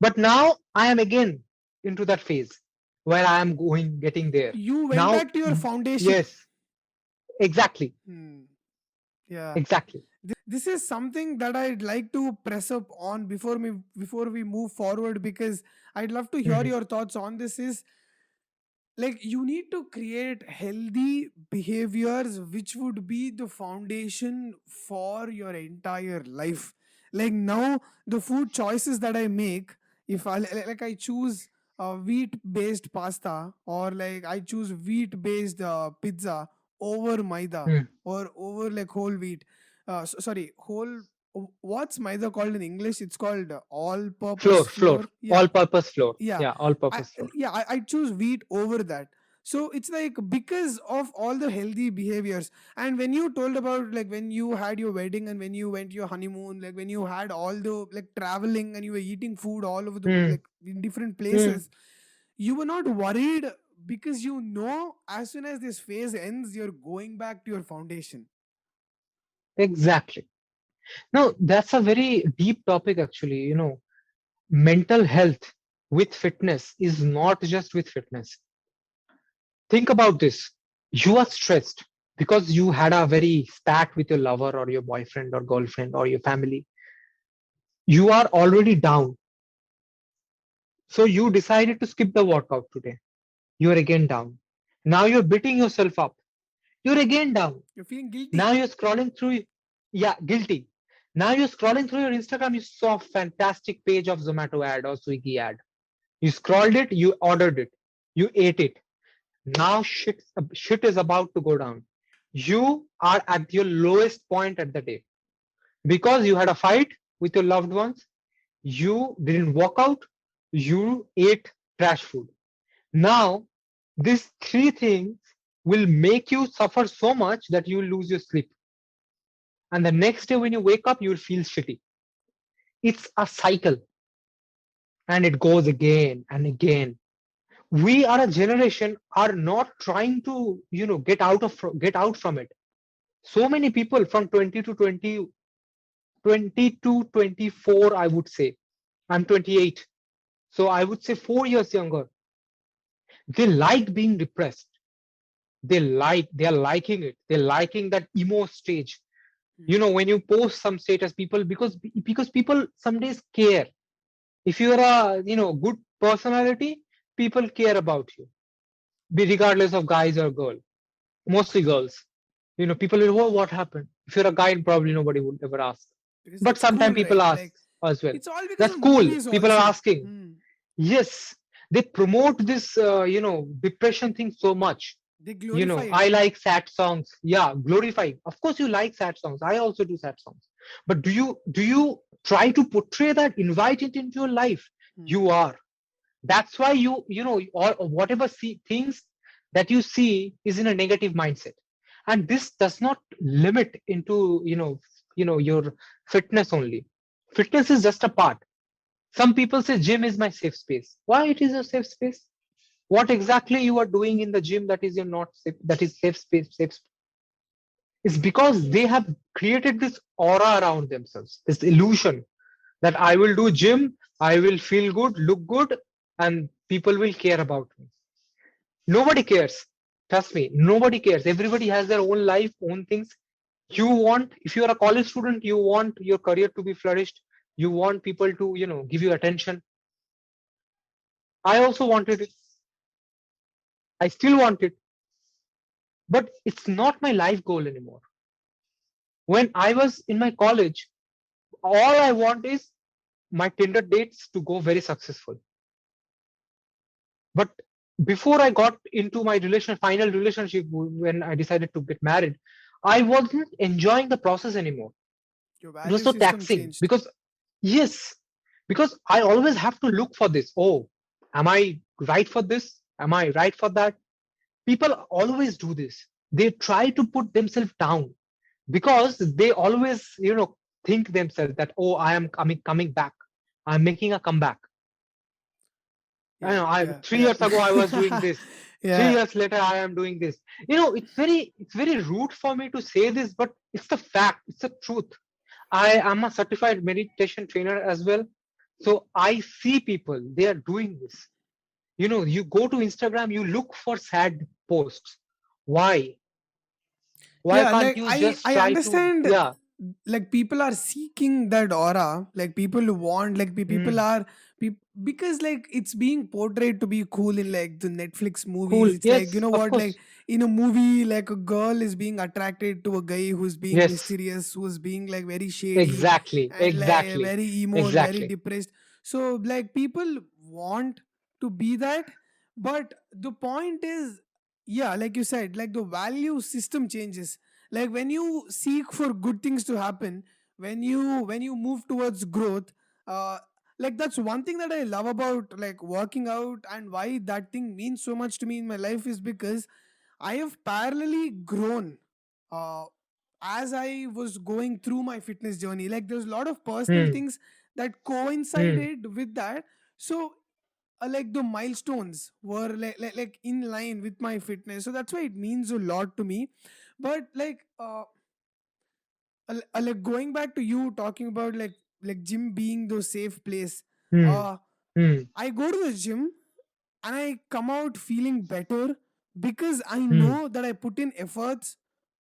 But now I am again into that phase where I am getting there. You went Now, back to your foundation. yes, exactly, Yeah. exactly. This is something that I'd like to press up on before we move forward, because I'd love to hear Mhm. your thoughts on this. Is like you need to create healthy behaviors which would be the foundation for your entire life. Like now, the food choices that I make, if I choose wheat based pasta, or like I choose wheat based pizza over maida, Mm. or over like whole wheat, sorry, whole, what's maida called in English? It's called all purpose Floor, flour. Yeah. all-purpose floor. Yeah. Yeah, all-purpose floor. I choose wheat over that. So it's like because of all the healthy behaviors. And when you told about like when you had your wedding and when you went your honeymoon, like when you had all the like traveling and you were eating food all over the Mm. like in different Mm. places, you were not worried, because you know as soon as this phase ends, you're going back to your foundation. Exactly. Now, that's a very deep topic, actually. Mental health with fitness is not just with fitness. Think about this. You are stressed because you had a very spat with your lover or your boyfriend or girlfriend or your family. You are already down. So you decided to skip the workout today. You're again down. Now you're beating yourself up. You're again down. You're feeling Now guilty. you're scrolling through, yeah, guilty. Now you're scrolling through your Instagram, you saw a fantastic page of Zomato ad or Swiggy ad. You scrolled it, you ordered it, you ate it. Now shit is about to go down. You are at your lowest point at the day because you had a fight with your loved ones. You didn't walk out. You ate trash food. Now, these three things will make you suffer so much that you will lose your sleep. And the next day when you wake up, you will feel shitty. It's a cycle and it goes again and again. We are a generation are not trying to, get out from it. So many people from 20 to 20, 20 to 24, I would say. I'm 28. So I would say 4 years younger. They like being depressed. They're liking it. They're liking that emo stage. When you post some status, people, because people some days care. If you're a, good personality, people care about you, be regardless of guys or girl. Mostly girls. People will, oh, what happened? If you're a guy, probably nobody would ever ask. Because But it's cool, sometimes people right? ask Like as well. it's all because That's of cool. movies People are also. asking. Yes, they promote this, depression thing so much. They glorify I it. like sad songs. Yeah, glorify. Of course, you like sad songs. I also do sad songs. But do you try to portray that, invite it into your life? You are. That's why or whatever things that you see is in a negative mindset, and this does not limit into your fitness only. Fitness is just a part. Some people say gym is my safe space. Why it is a safe space? What exactly you are doing in the gym that is your not safe, that is safe space? It's because they have created this aura around themselves, this illusion that I will do gym, I will feel good, look good, and people will care about me. Nobody cares. Trust me, nobody cares. Everybody has their own life, own things. If you're a college student, you want your career to be flourished. You want people to, give you attention. I also wanted it. I still want it, but it's not my life goal anymore. When I was in my college, all I want is my Tinder dates to go very successful. But before I got into my final relationship, when I decided to get married, I wasn't enjoying the process anymore. Your It was value so system taxing changed. because, yes, because I always have to look for this. Oh, am I right for this? Am I right for that? People always do this. They try to put themselves down because they always, think themselves that, oh, I am coming back. I'm making a comeback. I Yeah, know, yeah, 3 years ago I was doing yeah. this. three Yeah. years later I am doing this. It's very rude for me to say this, but it's the fact. It's the truth. I am a certified meditation trainer as well. So I see people, they are doing this. You go to Instagram, you look for sad posts. Why? Why Yeah, can't like you I just I try to, understand, yeah. like people are seeking that aura, like people who want, like people Mm, are because like it's being portrayed to be cool in like the Netflix movies. cool. It's like, you Yes, know of what, like course. in a movie, like a girl is being attracted to a guy who's being Yes, mysterious, who's being like very shady exactly, and like exactly, very emo and very exactly. depressed. So like people want to be that, but the point is, yeah, like you said, like the value system changes. Like when you seek for good things to happen, when you move towards growth, uh like that's one thing that I love about like working out, and why that thing means so much to me in my life is because I have parallelly grown uh as I was going through my fitness journey. Like there's a lot of personal Hmm, things that hmm, coincided with that. So like the milestones were like in line with my fitness, so that's why it means a lot to me. But like like going back to you talking about like gym being the safe place, hmm, uh hmm, I go to the gym and I come out feeling better because I hmm, know that I put in efforts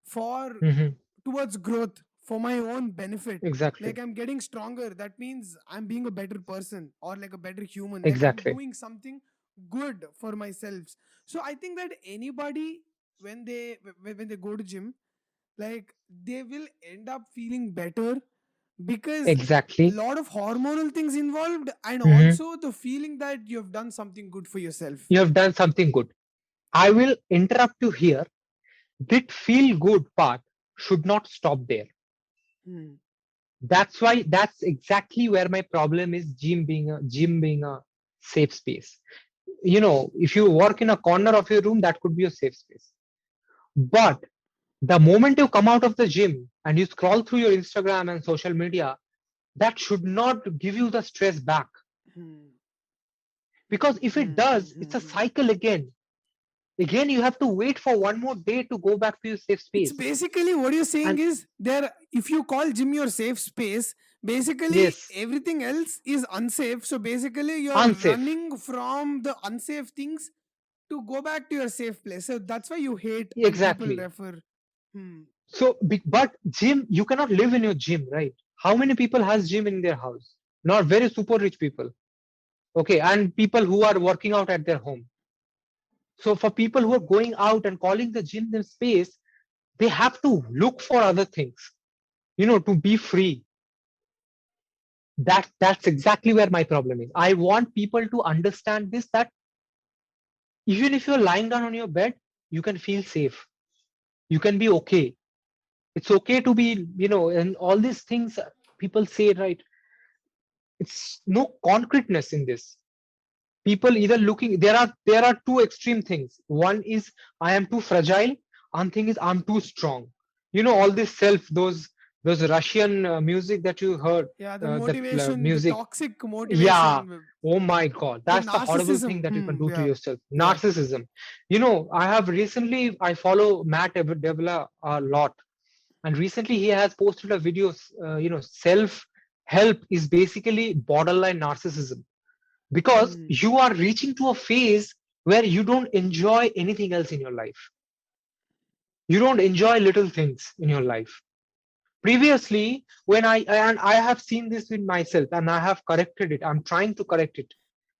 for hmm, hmm. towards growth for my own benefit. Like Exactly, I'm getting stronger, that means I'm being a better person or like a better human, like I'm exactly, doing something good for myself. So I think that anybody, when they go to gym, like they will end up feeling better because a exactly. lot of hormonal things involved, and Hmm. also the feeling that you have done something good for yourself. You have done something good. I will interrupt you here. That feel good part should not stop there. Hmm. That's exactly where my problem is. Gym being a safe space. If you work in a corner of your room, that could be a safe space. But the moment you come out of the gym and you scroll through your Instagram and social media, that should not give you the stress back. Hmm. Because if it Hmm. Hmm. does, it's Hmm. a Hmm. cycle again. Again, you have to wait for one more day to go back to your safe It's space. basically what you're saying And is there. If you call gym your safe space, basically yes, everything else is unsafe. So basically, you're unsafe. running from the unsafe things to go back to your safe place. So that's why you hate when people Exactly. refer. Hmm. So, but gym, you cannot live in your gym, right? How many people has gym in their house? Not very super rich people. Okay, and people who are working out at their home. So for people who are going out and calling the gym their space, they have to look for other things, to be free. That's exactly where my problem is. I want people to understand this, that even if you're lying down on your bed, you can feel safe. You can be okay. It's okay to be, and all these things people say, right? It's no concreteness in this. People either looking, there are two extreme things. One is I am too fragile, one thing is I'm too strong. All this those Russian music that you heard, Yeah, the that motivation, the music. toxic Yeah. motivation, Oh my God, the that's the horrible thing narcissism. that you can Hmm. do to Yeah. yourself. Yeah. Narcissism. I follow Matt Devla a lot, and recently he has posted a video. Self help is basically borderline narcissism, because Hmm. you are reaching to a phase where you don't enjoy anything else in your life. You don't enjoy little things in your life. Previously, when I have seen this with myself and I have corrected it, I'm trying to correct it.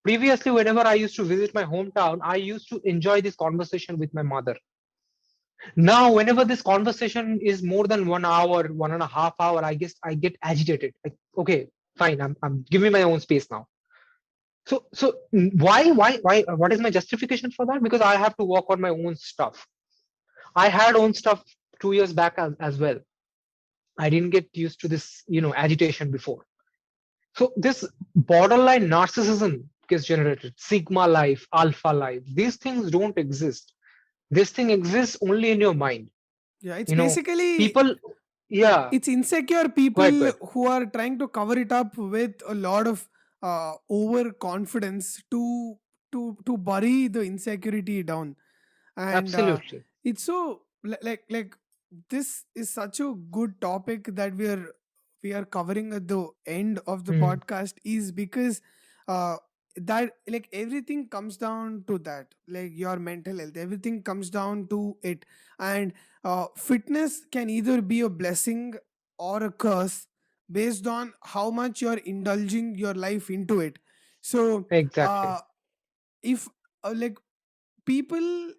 Previously, whenever I used to visit my hometown, I used to enjoy this conversation with my mother. Now, whenever this conversation is more than 1 hour, 1.5 hour, I guess I get agitated. Like, okay, fine, I'm giving my own space now. So why what is my justification for that? Because I have to work on my own stuff. I had own stuff 2 years back as well. I didn't get used to this, agitation before. So this borderline narcissism gets generated. Sigma life, alpha life. These things don't exist. This thing exists only in your mind. Yeah. It's You know, basically, people. Yeah, it's insecure go ahead, go people ahead. who are trying to cover it up with a lot of overconfidence to bury the insecurity down. And Absolutely. it's so like this is such a good topic that we are covering at the end of the Hmm. podcast, is because uh that like everything comes down to that, like your mental health, everything comes down to it. And fitness can either be a blessing or a curse based on how much you're indulging your life into it. So Exactly. uh if like people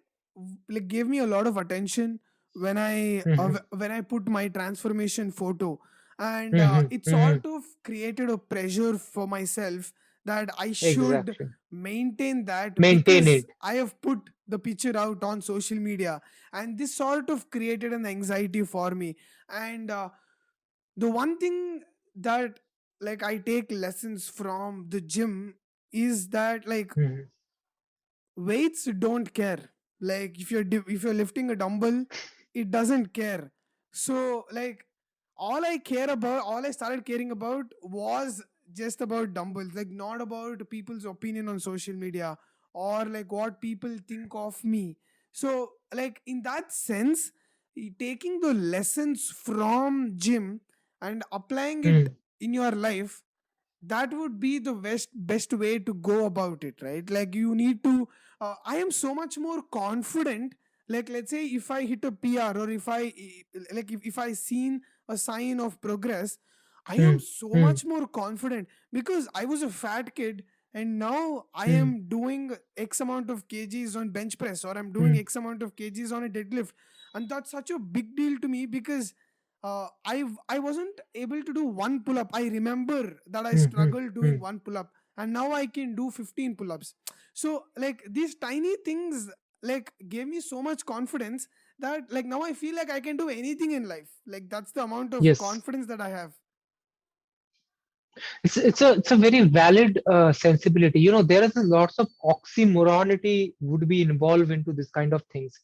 like gave me a lot of attention when Hmm. when I put my transformation photo, and Hmm. it Hmm. sort of created a pressure for myself that I should Exactly. maintain that Maintain because it. I have put the picture out on social media, and this sort of created an anxiety for me. And the one thing that like I take lessons from the gym is that like Hmm. weights don't care. Like if you're lifting a dumbbell, it doesn't care. So like all I started caring about was just about dumbbells, like not about people's opinion on social media or like what people think of me. So like in that sense, taking the lessons from gym and applying it Hmm. in your life, that would be the best way to go about it, right? Like you need to I am so much more confident. Like let's say if I hit a PR, or if I seen a sign of progress, I Hmm. am so Hmm. much more confident because I was a fat kid, and now I Hmm. am doing x amount of kgs on bench press, or I'm doing Hmm. x amount of kgs on a deadlift. And that's such a big deal to me because I wasn't able to do one pull up. I remember that I Hmm. Hmm. struggled Hmm. doing one pull up, and now I can do 15 pull ups. So like these tiny things like gave me so much confidence that like now I feel like I can do anything in life. Like that's the amount of Yes. confidence that I have. It's a very valid sensibility. There is a lots of oxymoronity would be involved into this kind of things,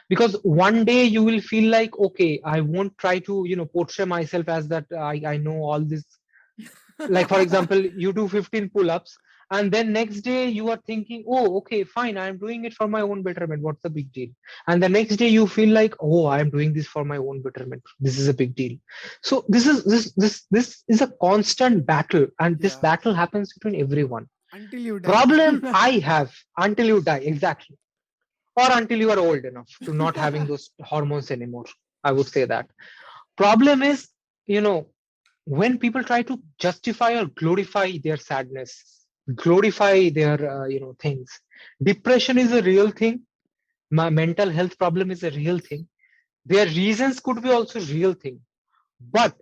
because one day you will feel like, okay, I won't try to portray myself as that I know all this. Like for example, you do 15 pull-ups, and then next day you are thinking, oh, okay, fine, I'm doing it for my own betterment, what's the big deal? And the next day you feel like, oh, I'm doing this for my own betterment, this is a big deal. So this is a constant battle, and this Yeah, battle happens between everyone. until you die. Problem I have, until you die, exactly, or until you are old enough to not having those hormones anymore, I would say that. Problem is, you know when people try to justify or glorify their sadness, glorify their things. Depression is a real thing. My mental health problem is a real thing. Their reasons could be also real thing, but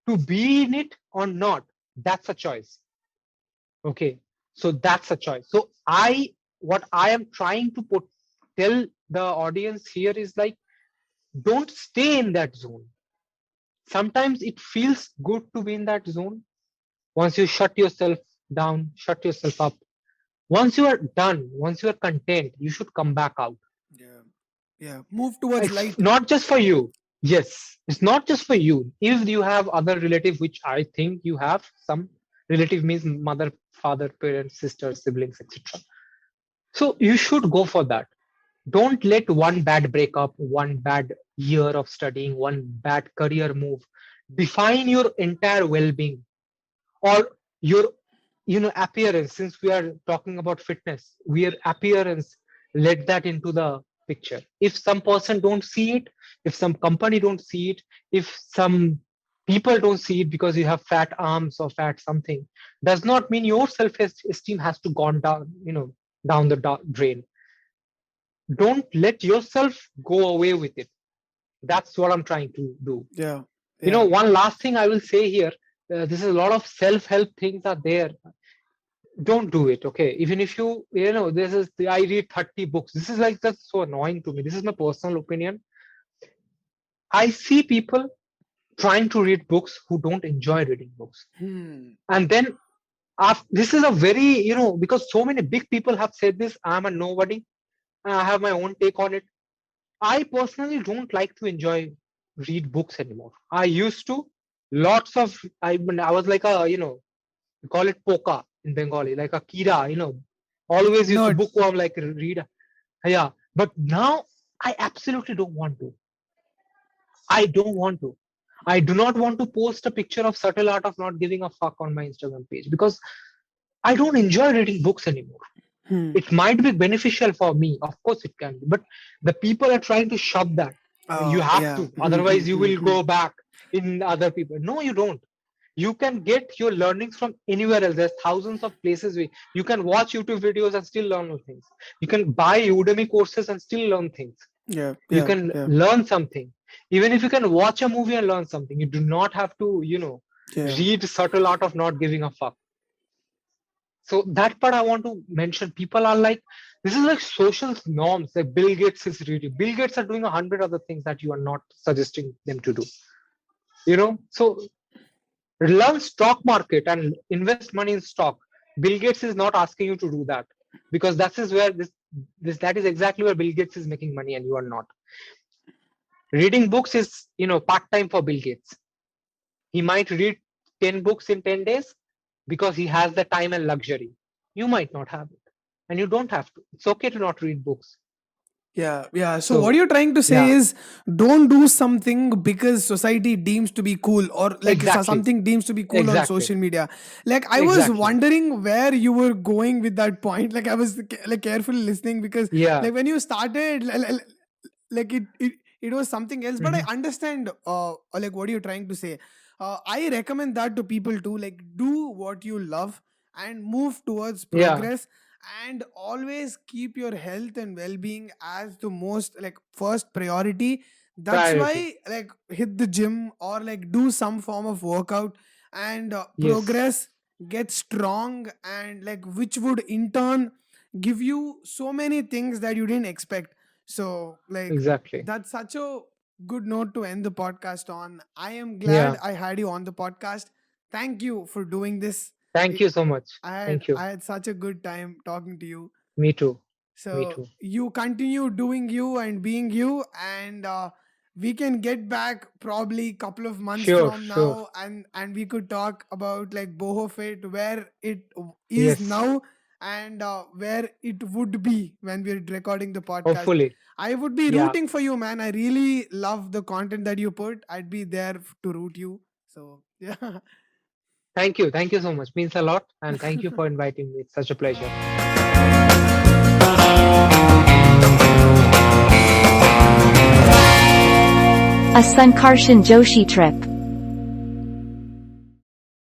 to be in it or not, that's a choice. Okay, so that's a choice. So what I am trying to tell the audience here is like, don't stay in that zone. Sometimes it feels good to be in that zone. Once you shut yourself down, shut yourself up, once you are done, once you are content, you should come back out. Yeah, yeah, move towards It's light. not just for you. Yes, it's not just for you. If you have other relative, which I think you have, some relative means mother, father, parents, sisters, siblings, etc. So you should go for that. Don't let one bad breakup, one bad year of studying, one bad career move define your entire well-being, or your appearance. Since we are talking about fitness, your appearance, let that into the picture. If some person don't see it, if some company don't see it, if some people don't see it because you have fat arms or fat something, does not mean your self-esteem has to gone down, down the drain. Don't let yourself go away with it. That's what I'm trying to do. Yeah, yeah. One last thing I will say here, this is a lot of self-help things are there. Don't do it. Okay, even if this is the I read 30 books, this is like, that's so annoying to me. This is my personal opinion. I see people trying to read books who don't enjoy reading books, Hmm. and then this is a very, because so many big people have said this, I'm a nobody, I have my own take on it. I personally don't like to enjoy read books anymore. I used to, lots of, I was like a, we call it poka in Bengali, like a kira, always used to Nerd. bookworm, like read. Yeah, but now I absolutely don't want to. I don't want to. I do not want to post a picture of subtle art of not giving a fuck on my Instagram page, because I don't enjoy reading books anymore. Hmm. It might be beneficial for me, of course it can be, but the people are trying to shove that. You Oh, have yeah. to, otherwise you will go back in other people. No, you don't. You can get your learnings from anywhere else. There's thousands of places where you can watch YouTube videos and still learn new things. You can buy Udemy courses and still learn things. Yeah, You yeah, can yeah, learn something. Even if you can watch a movie and learn something, you do not have to, yeah. read Subtle Art of Not Giving a Fuck. So that part I want to mention. People are like, this is like social norms. Like Bill Gates is reading. Bill Gates are doing 100 other things that you are not suggesting them to do. So learn stock market and invest money in stock. Bill Gates is not asking you to do that, because that is where that is exactly where Bill Gates is making money and you are not. Reading books is part time for Bill Gates. He might read 10 books in 10 days because he has the time and luxury. You might not have it, and you don't have to. It's okay to not read books. Yeah, yeah. So what So you're trying to say yeah, is don't do something because society deems to be cool, or like exactly, something deems to be cool on exactly, social media. Like I was exactly. wondering where you were going with that point. Like I was like carefully listening because Yeah. like when you started like it was something else, but I Mhm. understand like what you're trying to say. I recommend that to people too, like do what you love and move towards Yeah. progress, and always keep your health and well-being as the most like first priority. That's Priority. why like hit the gym or like do some form of workout, and Yes. progress get strong, and like which would in turn give you so many things that you didn't expect. So like Exactly. that's such a good note to end the podcast on. I am glad Yeah. I had you on the podcast. Thank you for doing this. Thank you so much. I had Thank you. I had such a good time talking to you. Me too. Me So too. you continue doing you and being you, and we can get back probably couple of months Sure. from Sure. now, and we could talk about like Boho Fit, where it is Yes. now, and where it would be when we're recording the podcast. Hopefully. I would be Yeah. rooting for you, man. I really love the content that you put. I'd be there to root you. So yeah. Thank you. Thank you so much. Means a lot. And thank you for inviting me. It's such a pleasure. A Sankarshan Joshi trip.